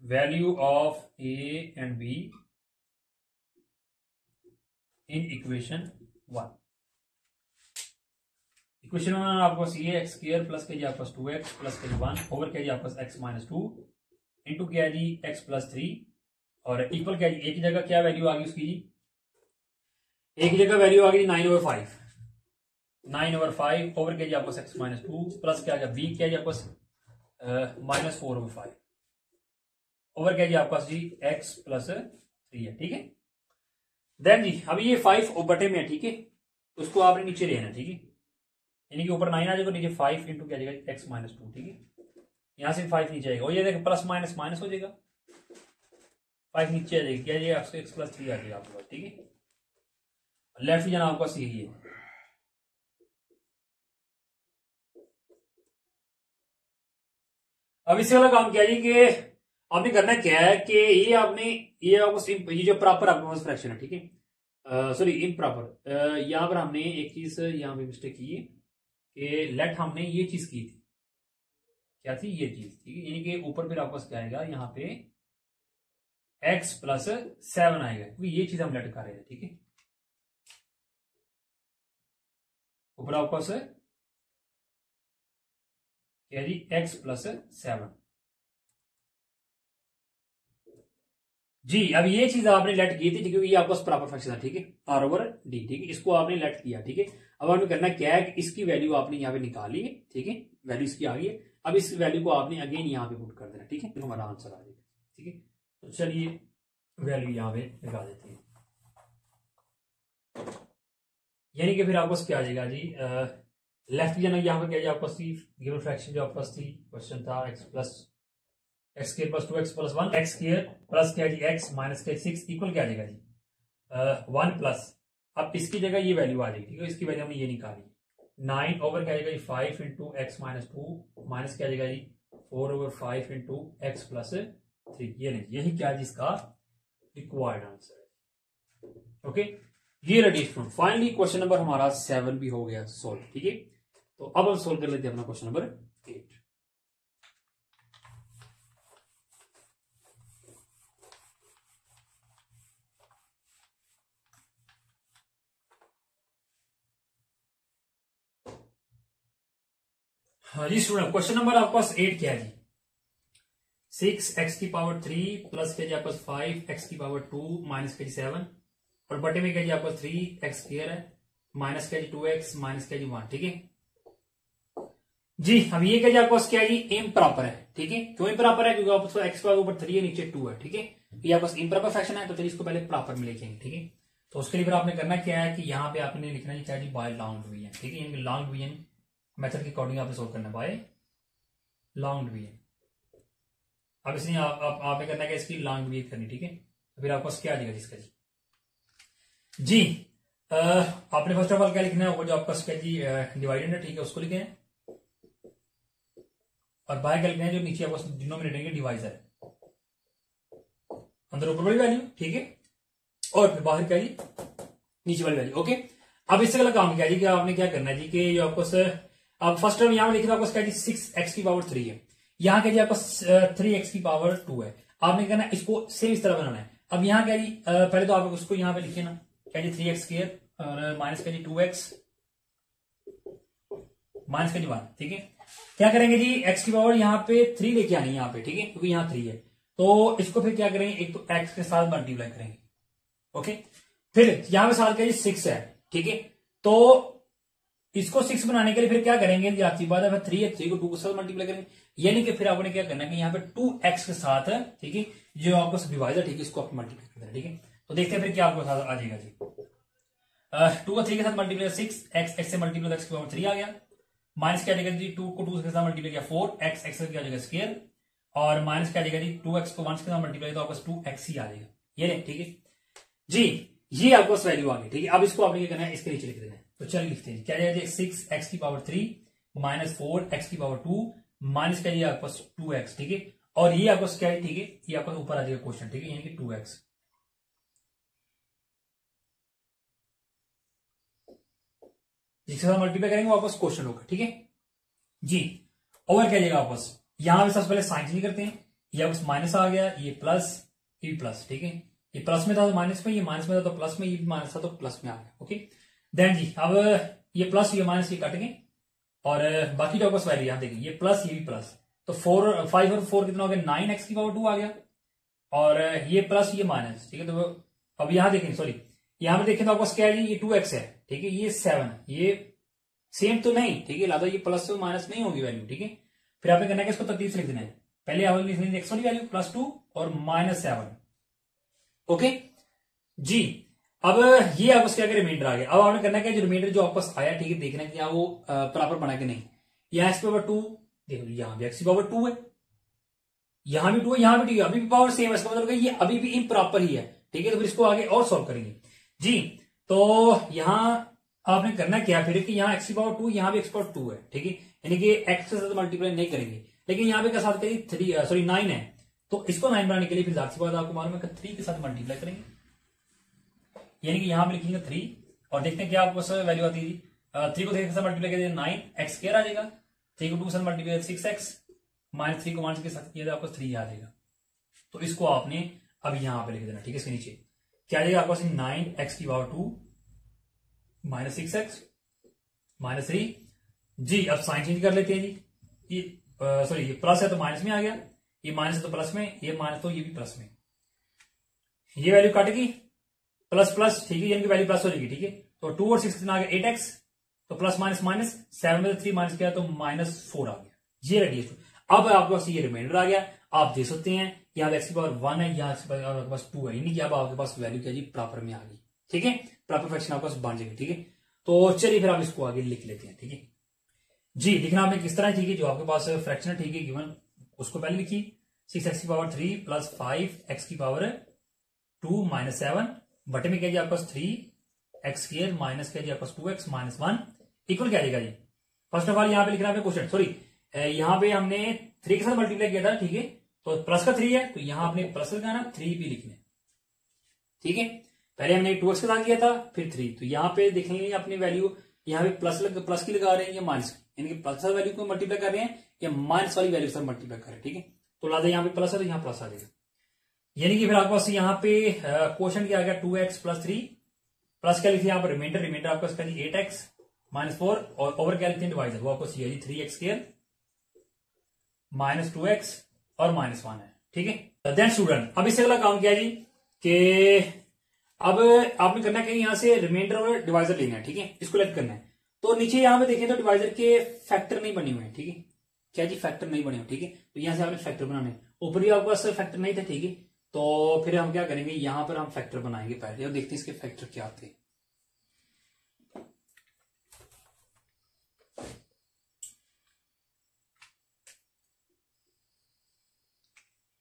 value of a and b in equation 1। Equation 1 आपको ये एक्स स्क्वायर प्लस के जी आपके पास 2x प्लस के जी 1 ओवर के जी आपके पास x -2 इंटू क्या है जी x +3, और इक्वल क्या है जी, एक ही जगह क्या वैल्यू आ गई उसकी जी, एक ही जगह वैल्यू आ गई 9/5, 9/5 ओवर के जी आपको x -2 प्लस क्या आ गया b क्या है जी आपको -4/5 ओवर क्या जी आपके पास जी x +3 है। ठीक है, देन जी अभी ये 5 बटे में है। ठीक है, उसको आपने नीचे लेना है। ठीक है, यानी कि ऊपर 9 आ जाएगा, नीचे 5 इंटू क्या जाएगा x -2। ठीक है, यहां से 5 नीचे आएगा, और ये देखो प्लस माइनस माइनस हो जाएगा, 5 नीचे आ जाएगा, क्या जाएगा आपको x +3 आ जाएगा आपके पास। ठीक है, लेफ्ट जाना आपका सी है। अब इससे वाला काम क्या है जी कि आपने करना क्या है कि ये आपको ये जो प्रॉपर आपके पास फ्रैक्शन है। ठीक है, सॉरी इम्प्रॉपर, यहां पर हमने एक चीज यहां पे मिस्टेक की है कि लेट हमने ये चीज की थी, क्या थी ये चीज। ठीक है, यानी कि ऊपर फिर आपको क्या आएगा यहाँ पे x +7 आएगा, क्योंकि ये चीज हम लेट कर रहे हैं। ठीक है, ऊपर आपको क्या जी x +7 जी। अब ये चीज आपने लेट की थी क्योंकि ये आपको प्रॉपर फंक्शन है। ठीक है, r/d। ठीक है, इसको आपने लेट किया। ठीक है, अब आपने करना क्या है कि इसकी वैल्यू आपने यहाँ पे निकाली है। ठीक है, वैल्यू इसकी आ गई है, अब इस वैल्यू को आपने अगेन यहाँ पे पुट कर देना। ठीक है, तो हमारा आंसर आ जाएगा। ठीक है, तो चलिए वैल्यू यहाँ पे लगा देते हैं, यानी कि फिर आपको क्या आ जाएगा जी, लेफ्ट जाना यहाँ पे क्या जाए आपको गिवन फ्रैक्शन जो आपके थी क्वेश्चन था x square + 2x + 1 x square plus क्या जी x - 6 इक्वल क्या आ जाएगा जी 1 प्लस, अब इसकी जगह ये वैल्यू आ जाएगी। ठीक है, इसकी वैल्यू हमने ये निकाली 9 ओवर क्या आ जाएगा जी 5 इंटू x -2 माइनस क्या आ जाएगा जी 4/5 इंटू x +3। ये नहीं, यही क्या जी इसका रिक्वायर्ड आंसर है। ओके, ये ready student, finally question number हमारा 7 भी हो गया सोल्व। ठीक है, तो अब हम सोल्व कर लेते हैं अपना क्वेश्चन नंबर 8। हाँ जी स्टूडेंट, क्वेश्चन नंबर आपके पास 8 क्या है जी, 6x³ प्लस के जी आपके पास 5x² माइनस के जी 7 और बटे में क्या जी आपके पास 3x² है माइनस क्या जी 2x माइनस क्या जी 1। ठीक है जी, अब ये क्या जी आपके पास क्या है जी इम्प्रॉपर है। ठीक है, क्यों इम्प्रॉपर है, क्योंकि आपको x के ऊपर 3 है नीचे 2 है। ठीक है, ये आपके पास इम्प्रॉपर फ्रैक्शन है, तो चलिए इसको पहले प्रॉपर में लिखेंगे। ठीक है, तो उसके लिए फिर आपने करना क्या है कि यहाँ पे आपने लिखना है क्या जी बाय लॉन्ग डिवीजन। ठीक है, यानी लॉन्ग डिवीजन मेथड के अकॉर्डिंग आपने सोल्व करना है बाय लॉन्ग डिवीजन। अब इसलिए आपने करना है इसकी लॉन्ग डिवीजन करनी। ठीक है, तो फिर आपको क्या आ जाएगा जिसका जी आपने फर्स्ट ऑफ ऑल क्या लिखना है, वो जो आपका क्या जी डिवाइडेड है। ठीक है, उसको लिखे और बाहर क्या लिखना है जो नीचे आपको डिनोमिनेटर के डिवाइजर अंदर ऊपर वाली वैल्यू। ठीक है, और फिर बाहर क्या जी नीचे वाली वैल्यू। ओके, अब इससे वाला काम क्या जी कि आपने क्या करना है जी कि आपको अब फर्स्ट टर्म यहां लिखना आपको क्या जी 6x³ है, यहाँ क्या जी आपको 3x² है। आपने कहना इसको सेम इस तरह बनाना है। अब यहाँ क्या जी पहले तो आप उसको यहाँ पे लिखिए ना क्या जी 3x² और माइनस क्या जी 2x माइनस क्या जी 1। ठीक है, क्या करेंगे जी x की पावर यहाँ पे 3 लेके आनी है यहाँ पे। ठीक है, क्योंकि यहाँ 3 है, तो इसको फिर क्या करेंगे एक तो x के साथ मल्टीप्लाई करेंगे। ओके, फिर यहाँ पे साथ क्या जी 6 है। ठीक है, तो इसको 6 बनाने के लिए फिर क्या करेंगे, आपकी बात है, 3 को 2 के साथ मल्टीप्लाई करेंगे, यानी कि फिर आपने क्या करना है कि यहाँ पे 2x के साथ, ठीक है, जो आपको डिवाइजर, ठीक है, इसको आप मल्टीप्लाई करना है, ठीक है। तो देखते हैं फिर क्या आपको आ जाएगा जी। 2 को 3 के साथ मल्टीप्लाई 6, x से मल्टीप्लाई x की पावर 3 आ गया, माइनस क्या आ जाएगा जी, 2 को 2 के साथ मल्टीप्लाई किया 4x, x क्या आ जाएगा स्क्वायर, और माइनस क्या आ जाएगा जी, 2x को 1 के साथ मल्टीप्लाई तो आपको 2x ही आ जाएगा, ये ले, ठीक है जी। ये आपको वैल्यू आ गई, ठीक है। अब इसको आपने क्या करना है, इसके नीचे लिख देना है। तो चलिए लिखते हैं, क्या जाएगा 6x की पावर 3 माइनस 4x की पावर 2 माइनस क्या आपको 2x, ठीक है। और ये आपको क्या है, ठीक है, ये आपको ऊपर आ जाएगा क्वेश्चन, ठीक है, यानी कि 2x, जिसके साथ मल्टीप्लाई करेंगे वापस क्वेश्चन होगा, ठीक है जी। और क्या जाएगा वापस, यहां पे सबसे पहले साइन चेंज करते हैं, ये वापस माइनस आ गया, ये प्लस, ये प्लस, ठीक है, ये प्लस में था तो माइनस में, ये माइनस में था तो प्लस में, ये भी माइनस था तो प्लस में आ गया, ओके। देन जी अब ये प्लस ये माइनस ये काट गए, और बाकी जो आपको वैल्यू यहां देखिए, ये प्लस ये भी प्लस, तो 5 और 4 कितना हो गया, 9x की पावर 2 आ गया, और ये प्लस ये माइनस, ठीक है। तो अब यहां देखें, सॉरी यहां पर देखें तो आपको क्या है जी, ये 2x है, ठीक है, ये 7, ये सेम तो नहीं, ठीक है, लादा ये प्लस से माइनस नहीं होगी वैल्यू, ठीक है। फिर आपने करना है कि इसको तरतीब से लिख देना है, पहले आप लिख देंगे x वाली वैल्यू +2 और -7, ओके जी। अब ये आपस क्या रिमाइंडर आ गया, अब आपने करना क्या, जो रिमाइंडर जो आपस आया, ठीक है, देखना है कि वो प्रॉपर बना के नहीं, यहाँ x पावर 2, देखो यहां भी x की पावर 2 है, यहां भी 2 है, यहां भी 2 है, अभी भी पावर सेम है, इसका मतलब ये अभी भी इम्प्रॉपर ही है, ठीक है। तो फिर इसको आगे और सॉल्व करेंगे जी। तो यहां आपने करना क्या फिर कि यहाँ x की पावर 2, यहाँ भी x पावर 2 है, ठीक है, यानी कि x के साथ मल्टीप्लाई नहीं करेंगे, लेकिन यहाँ पे क्या साथ करिए 3, सॉरी 9 है, तो इसको 9 बनाने के लिए फिर जाहिर सी बात आपको मालूम है कि 3 के साथ मल्टीप्लाई करेंगे, यानी कि यहां पे लिखेंगे 3, और देखते हैं क्या आपको वैल्यू आती है। 3 को 3 के साथ मल्टीप्लाई करिए 9x स्क्वायर आ जाएगा, 3 को 2 के साथ मल्टीप्लाई 6x, माइनस 3 को 1 के साथ किया आपको 3 आ जाएगा। तो इसको आपने अब यहां पे लिख देना, ठीक है। इसके नीचे क्या आ जाएगा आपको 9x की पावर 2 माइनस 6x माइनस 3 जी। अब साइन चेंज कर लेते हैं जी, ये सॉरी ये प्लस है तो माइनस में आ गया, ये माइनस है तो प्लस में, ये माइनस तो ये भी प्लस में, ये वैल्यू काटेगी प्लस प्लस, ठीक है, यानी कि वैल्यू प्लस हो जाएगी, ठीक है। तो 2 और 6 कितना आ गया 8x, तो प्लस माइनस माइनस, 7 में 3 माइनस किया तो -4 आ गया, ये रेडी है। अब आपके पास ये रिमाइंडर आ गया, आप देख सकते हैं यहाँ x की पावर 1 है, यहाँ आपके पास 2 है, यानी कि अब आपके पास वैल्यू क्या जी प्रॉपर में आ गई, ठीक है, प्रॉपर फ्रैक्शन आपके पास बन जाएगी, ठीक है। तो चलिए फिर आप इसको आगे लिख लेते हैं, ठीक है जी। लिखना आपने किस तरह, ठीक है, जो आपके पास फ्रैक्शन है, ठीक है, गिवन उसको पहले लिखी, 6x की पावर 3 प्लस 5x की पावर 2 माइनस 7 बटे में क्या जी आपके पास 3x स्क्वायर माइनस क्या जी आपके पास 2x माइनस 1 इक्वल क्या आएगा जी। फर्स्ट ऑफ ऑल यहाँ पे लिखना है क्वेश्चन, सॉरी यहाँ पे हमने 3 के साथ मल्टीप्लाई किया था, ठीक है, तो प्लस का 3 है तो यहां आपने प्लस लगाना, 3 भी लिखना, ठीक है। पहले हमने 2x के साथ किया था, फिर 3, तो यहाँ पे देखेंगे अपनी वैल्यू, यहाँ पे प्लस की लगा रहे हैं या माइनस की, यानी कि प्लस वैल्यू को मल्टीप्लाई कर रहे हैं या माइनस वाली वैल्यू के साथ मल्टीप्लाई कर रहे हैं, ठीक है। तो लादा यहाँ पे प्लस है तो यहाँ प्लस आ जाएगा, यानी कि फिर आपके पास यहाँ पे क्वेश्चन क्या आ गया 2x प्लस 3 प्लस क्या लिखिए यहाँ पर रिमाइंडर आपके पास 8x माइनस 4 और ओवर क्या लिखते हैं डिवाइजर, वो आपको 3x स्क्वायर माइनस 2x और माइनस 1 है, ठीक है। देन स्टूडेंट अब इससे अगला काम क्या है जी कि अब आपने करना है यहां से रिमाइंडर और डिवाइजर लेना है, ठीक है, इसको लेट करना है। तो नीचे यहां पे देखें तो डिवाइजर के फैक्टर नहीं बने हुए हैं, ठीक है, क्या जी फैक्टर नहीं बने हुए, ठीक है। तो यहां से आपने फैक्टर बनाने, ऊपर भी आपके पास फैक्टर नहीं थे, ठीक है। तो फिर हम क्या करेंगे, यहां पर हम फैक्टर बनाएंगे पहले और देखते हैं इसके फैक्टर क्या आते हैं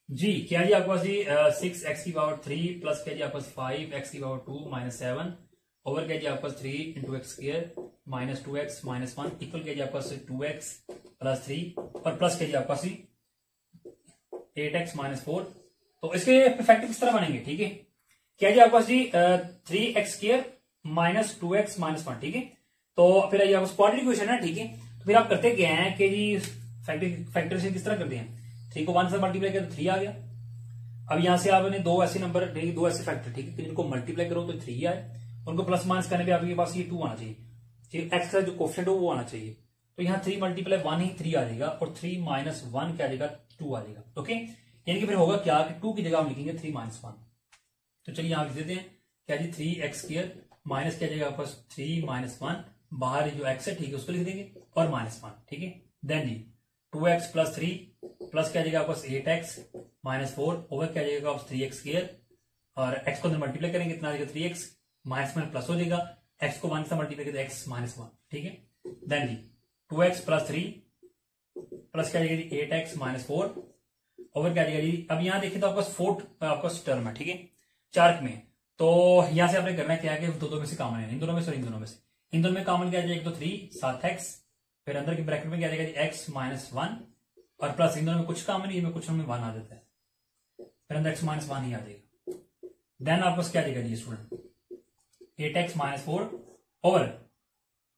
जी। क्या जी आपके पास जी 6x की पावर 3 प्लस क्या जी आपके पास 5x की पावर 2 माइनस 7 ओवर क्या जी आपके पास 3 into x square minus 2x minus 1 equal क्या जी आपके पास 2x प्लस 3 और प्लस क्या जी आपके पास 8x माइनस 4। तो इसके फैक्टर किस तरह बनेंगे, ठीक है। क्या जी आपके पास जी 3x square minus 2x minus 1, ठीक है। तो फिर ये आपको क्वाड्रेटिक इक्वेशन है, ठीक है। तो फिर आप करते क्या है कि जी फैक्टराइजेशन किस तरह करते हैं, 3 को 1 से मल्टीप्लाई किया तो 3 आ गया। अब यहां से आपने दो ऐसे नंबर, दो ऐसे फैक्टर, ठीक है, जिनको मल्टीप्लाई करो तो 3 आए, उनको प्लस माइनस करने पे आपके पास ये 2 आना चाहिए, एक्स का जो कोफिशिएंट हो वो आना चाहिए। तो यहाँ 3 मल्टीप्लाई 1 ही 3 आ जाएगा और 3 माइनस 1 क्या आ जाएगा 2 आ जाएगा, ओके। यानी कि फिर होगा क्या कि 2 की जगह हम लिखेंगे 3 माइनस 1। तो चलिए यहां लिख देते हैं क्या जी 3x स्क्वायर माइनस क्या जाएगा आपके पास 3 माइनस 1 बाहर जो एक्स है, ठीक है, उसको लिख देंगे और -1, ठीक है। देन जी 2x + 3 प्लस क्या आ जाएगा आपको 8x - 4 ओवर क्या आ जाएगा आपको 3x स्क्वायर, और x को अंदर मल्टीप्लाई करेंगे कितना आ जाएगा 3x, माइनस में प्लस हो जाएगा, x को 1 से मल्टीप्लाई करेंगे x -1, ठीक है। देन जी 2x + 3 प्लस क्या आ जाएगा जी 8x - 4 ओवर क्या आ जाएगा जी। अब यहां देखिए तो आपका फोर्थ आपका टर्म है, ठीक है, चार्क में। तो यहां से आपने करना क्या है कि दो में से कॉमन है, इन दोनों में से, इन दोनों में कॉमन क्या आ जाएगा, तो 3 7x, फिर अंदर के ब्रैकेट में क्या आ जाएगा जी x - 1 और प्लस इन दोनों में कुछ कॉमन है, में कुछ में 1 आ जाता है, फिर अंदर x - 1 ही आ जाएगा। देन आपको क्या आ जाएगा जी स्टूडेंट 8x - 4 ओवर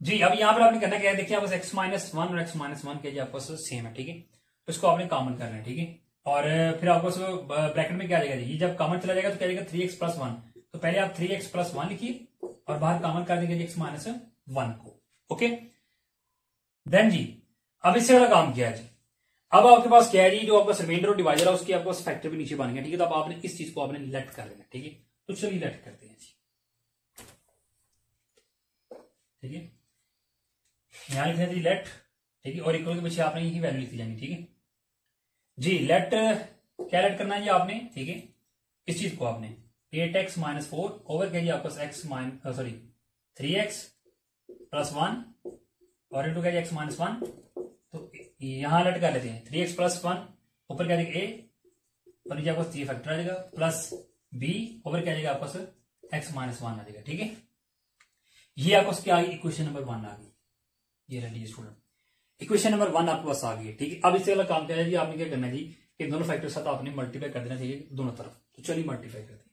जी। अब यहां पर आपने करना क्या है, देखिए आपको x - 1 और x - 1 क्या जी आपको सेम है, ठीक है, तो इसको आपने कॉमन करना है, ठीक है। और फिर आपको ब्रैकेट में क्या आ जाएगा जी, जब कॉमन चला जाएगा तो क्या जाएगा 3x + 1, तो पहले आप 3x + 1 लिखिए और बाहर कॉमन कर देंगे x - 1 को, ओके। देन जी अब इससे वाला काम किया है जी। अब आपके पास क्या है जी, जो आपका रिमाइंडर और डिवाइडर है उसकी आपको फैक्टर भी नीचे बनेगा, ठीक है। तो अब आपने इस चीज को आपने लेट कर लेना, ठीक है। तो चलिए लेट करते हैं जी, ठीक है। यहां लिखना जी लेट, ठीक है, और इक्वल के पीछे आपने यही वैल्यू लिखी जानी, ठीक है जी। लेट क्या लेट करना है जी आपने, ठीक है, इस चीज को आपने 8x - 4 ओवर क्या जी आपको x 3x + 1 और इंटू क्या जी x - 1, तो यहां लेट कर लेते हैं 3x + 1 ऊपर क्या जाएगा a और नीचे आपको 3 फैक्टर आ जाएगा प्लस b ओवर क्या जाएगा आपको x - 1 आ जाएगा, ठीक है। ये आपको क्या आ गई, इक्वेशन नंबर 1 आ गई, ये रही स्टूडेंट, इक्वेशन नंबर 1 आपके पास आ गई है, ठीक है। अब इससे वाला काम क्या है जी, आपने क्या करना है जी कि दोनों फैक्टर के साथ आपने मल्टीप्लाई कर देना चाहिए दोनों तरफ। तो चलिए मल्टीप्लाई करते हैं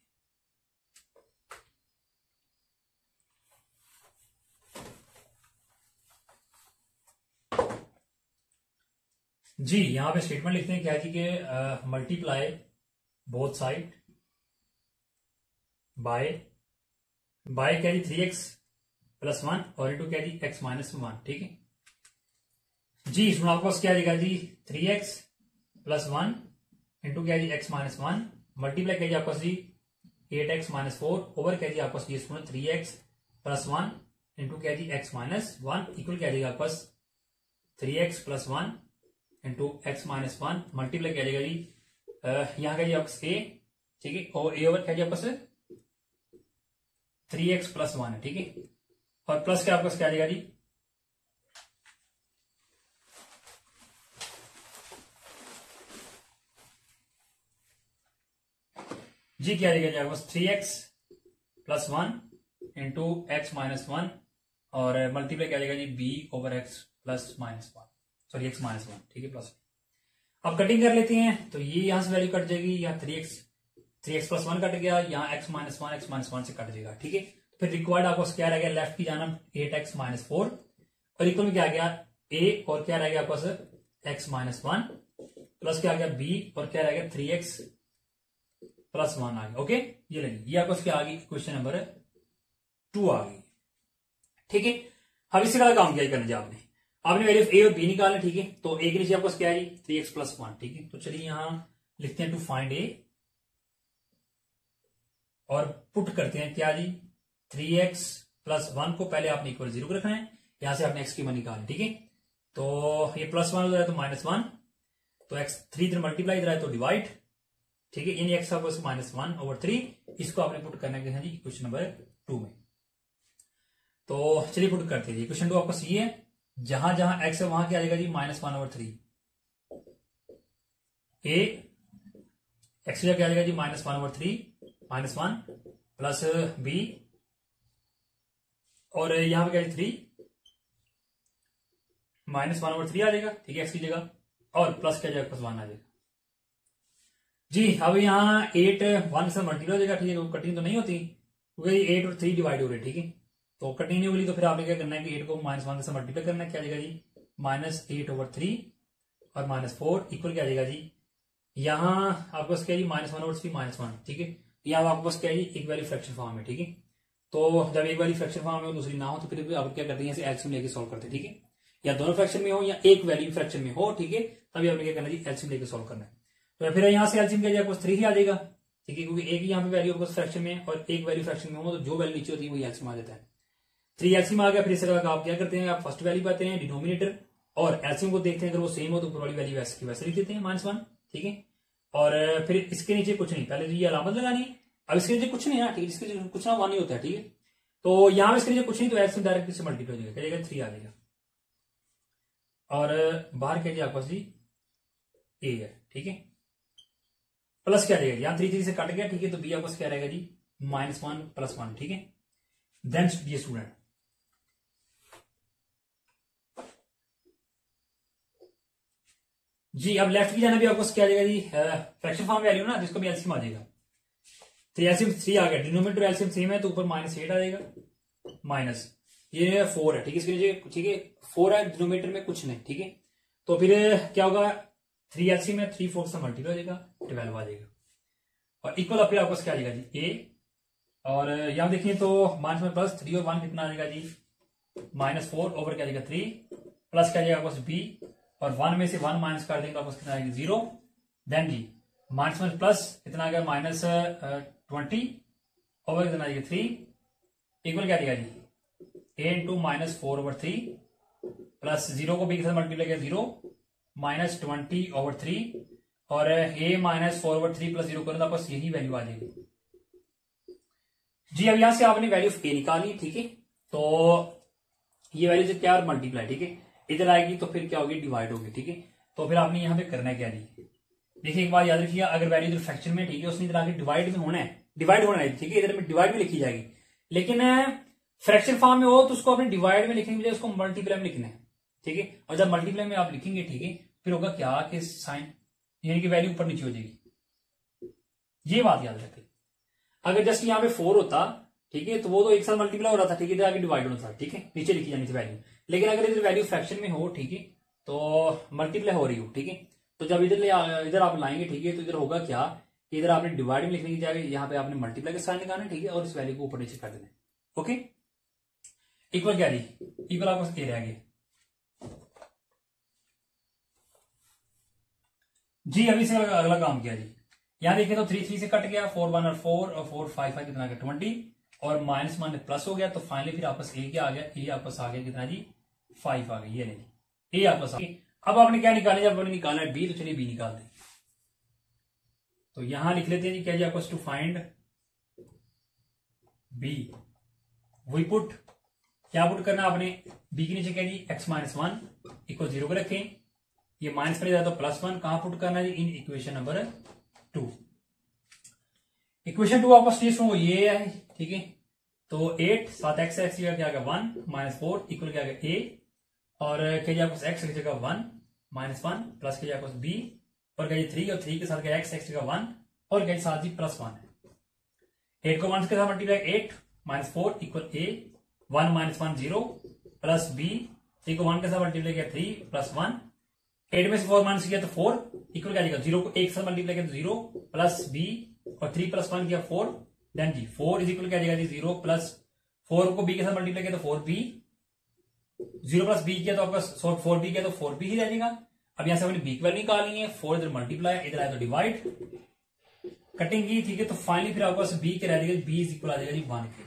जी। यहां पे स्टेटमेंट लिखते हैं क्या है जी कि मल्टीप्लाई बोथ साइड बाय क्या जी 3x + 1 और इंटू क्या जी x - 1, ठीक है जी। इसमें आपके पास क्या जाएगा जी 3x + 1 इंटू क्या जी x - 1 मल्टीप्लाई क्या जी आपको जी 8x - 4 ओवर क्या जी आपको 3x + 1 इंटू क्या जी x - 1 इक्वल क्या जाएगा आपको 3x + 1 इंटू x - 1 मल्टीप्लाई क्या जाएगा जी यहां का जी आपको a, ठीक है, और a ओवर क्या जी आपको 3x + 1 है, ठीक है, और प्लस क्या आपको क्या आ जाएगा जी क्या आ जाएगा जी आपको 3x + 1 इंटू x - 1 और मल्टीप्लाई क्या आ जाएगा जी b over x + -1, sorry x - 1, ठीक है, प्लस। अब कटिंग कर लेते हैं, तो ये यहां से वैल्यू कट जाएगी, यहाँ 3x + 1 कट गया, यहाँ x - 1 से कट जाएगा, ठीक है। फिर रिक्वायर्ड आपको क्या रह गया, लेफ्ट की जाना 8x - 4 और इक्वल में क्या आ गया a और क्या रह गया आपको x - 1 प्लस क्या आ गया b और क्या रह गया 3x + 1 आ गया, ओके। ये लगी, ये आपको क्या आ गई, क्वेश्चन नंबर 2 आ गई, ठीक है। अब इससे वाला काम क्या करना चाहिए आपने वैल्यू a और b निकालना, ठीक है। तो a के नीचे आपको क्या है 3x + 1, ठीक है। तो चलिए यहां लिखते हैं टू फाइंड a और पुट करते हैं क्या जी 3x + 1 को पहले आपने इक्वल 0 को रखना है, यहां से आपने x की मान निकालनी, ठीक है। तो ये +1 हो जाए तो -1, तो x 3 इधर मल्टीप्लाई इधर है तो डिवाइड, ठीक है, इन x आपको -1/3 इसको आपने पुट करना है जी क्वेश्चन नंबर 2 में। तो चलिए पुट करते हैं, क्वेश्चन 2 आपको सी है, जहां जहां x है वहां क्या आ जाएगा जी -1/3 a x क्या आ जाएगा जी -1/3 -1 प्लस b और यहां पे क्या 3 -1/3 आ जाएगा, ठीक है, x की जगह, और प्लस क्या जाएगा +1 आ जाएगा जी। अब यहाँ 8 1 से मल्टीप्लाई हो जाएगा, ठीक है, कटिंग तो नहीं होती क्योंकि 8 और 3 डिवाइड हो रहे, ठीक है, तो कटिंग नहीं होगी, तो फिर आपने क्या करना है कि 8 को -1 से मल्टीप्लाई करना है, क्या आ जाएगा जी -8/3 और -4 इक्वल क्या आ जाएगा जी, यहाँ आपको क्या है -1/3 -1, ठीक है, यहाँ आपके पास क्या है एक वैल्यू फ्रैक्शन फॉर्म है, ठीक है। तो जब एक वैल्यू फ्रैक्शन फॉर्म में दूसरी ना हो तो फिर आप क्या करते हैं एलसीएम लेके सॉल्व करते हैं, ठीक है, या दोनों फ्रैक्शन में हो या एक वैल्यू फ्रैक्शन में हो, ठीक है, तभी आपने क्या करना है एलसीएम लेके सॉल्व करना है। तो फिर यहाँ से एलसीएम क्या जाएगा 3 ही आ जाएगा, ठीक है, क्योंकि एक ही यहाँ पे वैल्यू फ्रैक्शन में और एक वैल्यू फ्रैक्शन में हो तो जो वैल्यू नीचे होती है वही एलसीएम आ जाता है। 3 एलसीएम आ गया। फिर इस तरह आप क्या करते हैं, आप फर्स्ट वैल्यू पाते हैं डिनोमिनेटर और एलसीएम को देखते हैं, अगर वो सेम हो तो ऊपर वाली वैल्यू वैसे की वैसे लिख देते हैं -1, ठीक है। और फिर इसके नीचे कुछ नहीं, पहले तो ये अलामत लगानी है। अब इसके नीचे कुछ नहीं है, ठीक है, इसके नीचे कुछ ना 1 ही होता है, ठीक है। तो यहां इसके नीचे कुछ नहीं, तो एलसीएम डायरेक्ट से मल्टीप्लाई हो जाएगा, 3 आ जाएगा। और बाहर क्या आपके पास जी ए है, ठीक है। प्लस क्या रहेगा, यहां 3 से कट गया, ठीक है। तो बी आपको क्या रहेगा जी -1 + 1, ठीक है। देन बी स्टूडेंट जी, अब लेफ्ट की जाना भी आपको क्या आ जाएगा जी, फ्रैक्शन फॉर्म वैल्यू ना, जिसको भी एलसीएम आ जाएगा। 3 एलसीएम 3 आ गया, डिनोमिनेटर एलसीएम सेम है तो ऊपर -8 आ जाएगा, माइनस ये 4 है, ठीक है। इसके नीचे ठीक है 4 है, डिनोमिनेटर में कुछ नहीं, ठीक है। तो फिर क्या होगा, 3 एलसीएम में 3 4 से मल्टीप्लाई हो जाएगा, 12 आ जाएगा। और इक्वल फिर आपको क्या आ जाएगा जी ए। और यहां देखिए तो माइनस में प्लस 3 और 1 कितना आ जाएगा जी -4 ओवर क्या आ जाएगा 3 प्लस क्या आ जाएगा आपको बी, और 1 में से 1 माइनस कर देंगे आपको कितना आएगा 0। देन जी माइनस में प्लस कितना आ गया -20 ओवर कितना आएगा 3 इक्वल क्या आएगा जी a इंटू -4/3 प्लस 0 को b के साथ मल्टीप्लाई किया 0 -20/3 और a -4/3 प्लस 0 करें तो आपको यही वैल्यू आ जाएगी जी। अब यहां से आपने वैल्यू ऑफ a निकाली, ठीक है। तो ये वैल्यू से क्या मल्टीप्लाई, ठीक है, इधर आएगी तो फिर क्या होगी डिवाइड होगी, ठीक है। तो फिर आपने यहां पे करना है क्या जी, देखिए एक बात याद रखिएगा, अगर वैल्यू इधर फ्रैक्शन में, ठीक है, उसने इधर आगे डिवाइड में होना है, ठीक है, इधर में डिवाइड में लिखी जाएगी। लेकिन फ्रैक्शन फॉर्म में हो तो उसको अपने डिवाइड में लिखने के लिए उसको मल्टीप्लाई में लिखना है, ठीक है। और जब मल्टीप्लाई में आप लिखेंगे, ठीक है, फिर होगा क्या कि साइन यानी कि वैल्यू ऊपर नीचे हो जाएगी, ये बात याद रखें। अगर जस्ट यहाँ पे 4 होता, ठीक है, तो वो तो एक साथ मल्टीप्लाई हो रहा था, ठीक है, इधर आगे डिवाइड होना था, ठीक है, नीचे लिखी जानी थी वैल्यू। लेकिन अगर इधर वैल्यू फ्रैक्शन में हो, ठीक है, तो मल्टीप्लाई हो रही हो, ठीक है, तो जब इधर आप लाएंगे, ठीक है, तो इधर होगा क्या, इधर आपने डिवाइड में लिखने की जगह यहाँ पे आपने मल्टीप्लाई के साइन लगाना है, ठीक है, और इस वैल्यू को ऊपर नीचे कर देना है, ओके। इक्वल क्या रही, इक्वल आपको ए रह गया जी। अभी से अगला काम किया जी, यहां देखिए तो 3 3 से कट गया, 4 1 और 4 और 4 5 5 कितना गया 20 और -1 प्लस हो गया। तो फाइनली फिर आपस ए क्या आ गया, ए आपस आ गया कितना जी 5 आ गई, ये नहीं ए आपस आ गई। अब आपने क्या निकाला, जब आपने निकाला है बी, तो चलिए बी निकाल दें। तो यहां लिख लेते हैं जी क्या जी आपस to find B, we put क्या पुट करना आपने, बी के नीचे क्या जी x-1 इक्वल 0 को रखें, ये माइनस पड़ जाता तो +1 कहां पुट करना है, इन इक्वेशन नंबर 2। इक्वेशन 2 आपका स्टेट वो ये है, ठीक है। तो 8 7 x x क्या आ गया 1 -4 इक्वल क्या आ गया a, और क्या जी आपको x की जगह 1 -1 प्लस क्या आपको b, और क्या 3 और 3 के साथ क्या x की जगह 1 और क्या साथ जी +1 है। 8 को 1 के साथ multiply 8 -4 equal a 1 -1 0 plus b, 3 को 1 के साथ मल्टीप्लाई किया 3 +1, 8 में से 4 माइनस किया तो 4 इक्वल क्या जाएगा 0 को एक साथ मल्टीप्लाई किया तो 0 प्लस b और 3 + 1 किया 4, देन जी 4 इज इक्वल क्या जाएगा जी 0 प्लस 4 को b के साथ मल्टीप्लाई किया तो 4b, 0 प्लस b किया तो आपका 4b किया तो 4b ही रह जाएगा। अब यहां से हमने b की वैल्यू निकालनी है, 4 इधर मल्टीप्लाई इधर आया तो डिवाइड कटेंगी, ठीक है। तो फाइनली फिर आपको b के रह जाएगा b इज इक्वल आ जाएगा जी 1 के,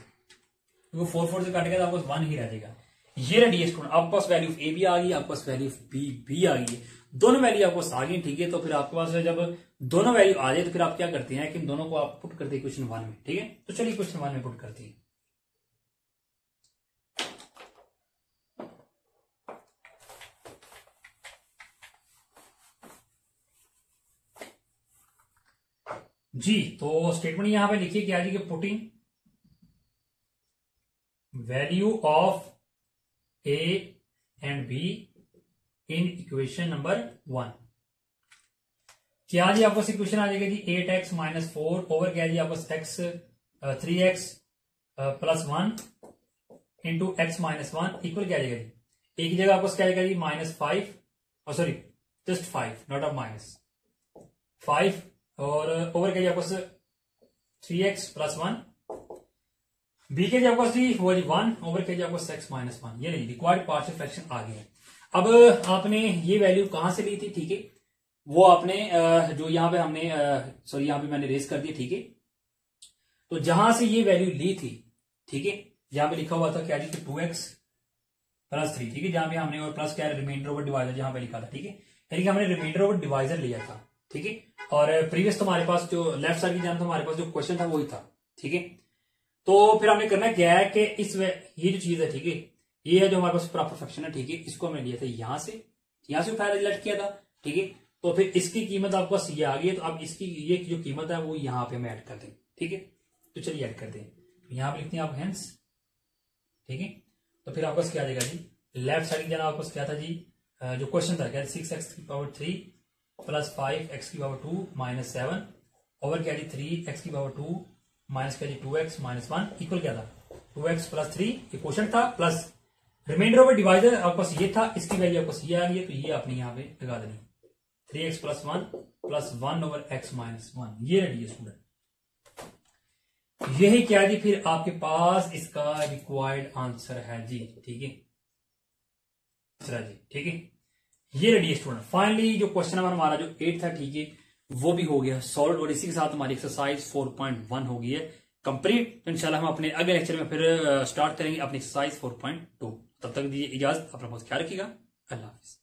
क्योंकि 4 4 से कट गया तो आपको 1 ही रह जाएगा। ये रेडी स्टूडेंट, आपके पास वैल्यू ए भी आ गई, आपके पास वैल्यू बी भी आ गई है, दोनों वैल्यू आपको आ गई, ठीक है। तो फिर आपके पास जब दोनों वैल्यू आ जाए तो फिर आप क्या करते हैं कि इन दोनों को आप पुट करते हैं क्वेश्चन 1 में, ठीक है। तो चलिए क्वेश्चन 1 में पुट करते हैं। जी तो स्टेटमेंट यहां पे लिखिए क्या जी कि putting value of A and B in equation number 1। क्या जी आपको इक्वेशन आ जाएगा जी 8x - 4 ओवर क्या जी आपको x 3x + 1 into x - 1 equal क्या आ जाएगा जी, एक ही जगह आपको क्या आएगा जी -5 और सॉरी जस्ट 5 नॉट ऑफ -5 और ओवर क्या जी आपको 3x + 1 बी के जी आपको जी हुआ जी 1 ओवर के जी आपको x - 1, ये नहीं रिक्वायर्ड पार्शियल फ्रैक्शन आ गया। अब आपने ये वैल्यू कहां से ली थी, ठीक है, वो आपने जो यहां पे हमने सॉरी यहां पे मैंने रेस कर दिया, ठीक है। तो जहां से ये वैल्यू ली थी, ठीक है, यहाँ पे लिखा हुआ था क्या जी, 2x प्लस 3, ठीक है, जहां पे हमने और प्लस क्या रिमाइंडर ओवर डिवाइजर जहां पे लिखा था, ठीक है, यानी कि हमने रिमाइंडर ओवर डिवाइजर लिया था, ठीक है। और प्रीवियस तो हमारे पास जो लेफ्ट साइड की जानब तो हमारे पास जो क्वेश्चन था वही था, ठीक है। तो फिर हमने करना क्या है कि ये जो चीज है, ठीक है, ये है जो हमारे पास प्रॉपर फ्रैक्शन है, ठीक है, इसको हमने लिया था यहां से फायदा रिलेट किया था, ठीक है। तो फिर इसकी कीमत आपके पास ये आ गई है, तो अब इसकी ये जो कीमत है वो यहाँ पे हम ऐड कर दें, ठीक है। तो चलिए ऐड कर दें, तो यहाँ पे लिखते हैं आप हेंस, ठीक है। तो फिर आपके पास क्या आ जाएगा जी, लेफ्ट साइड की आपके पास क्या था जी, जो क्वेश्चन था क्या, 6x³ plus 5x³ minus 7 over क्या जी 3x³ माइनस क्या जी 2x माइनस 1 इक्वल क्या था 2x प्लस 3, ये क्वेश्चन था, प्लस रिमाइंडर ओवर डिवाइजर आपके पास ये था, इसकी वैल्यू आपको ये आ गई है, तो ये आपने यहाँ पे लगा देनी 3x plus 1 plus 1 over x minus 1, ये रेडी है स्टूडेंट। यही क्या जी फिर आपके पास इसका रिक्वायर्ड आंसर है जी, ठीक है जी, ठीक है, ये रेडी है स्टूडेंट। फाइनली जो क्वेश्चन नंबर हमारा जो 8 था, ठीक है, वो भी हो गया सॉल्व, और इसी के साथ हमारी एक्सरसाइज 4.1 हो गई है कंप्लीट। तो इंशाल्लाह हम अपने अगले लेक्चर में फिर स्टार्ट करेंगे अपनी एक्सरसाइज 4.2। तब तक दीजिए इजाजत, अपना बहुत ख्याल रखिएगा, अल्लाह हाफिज।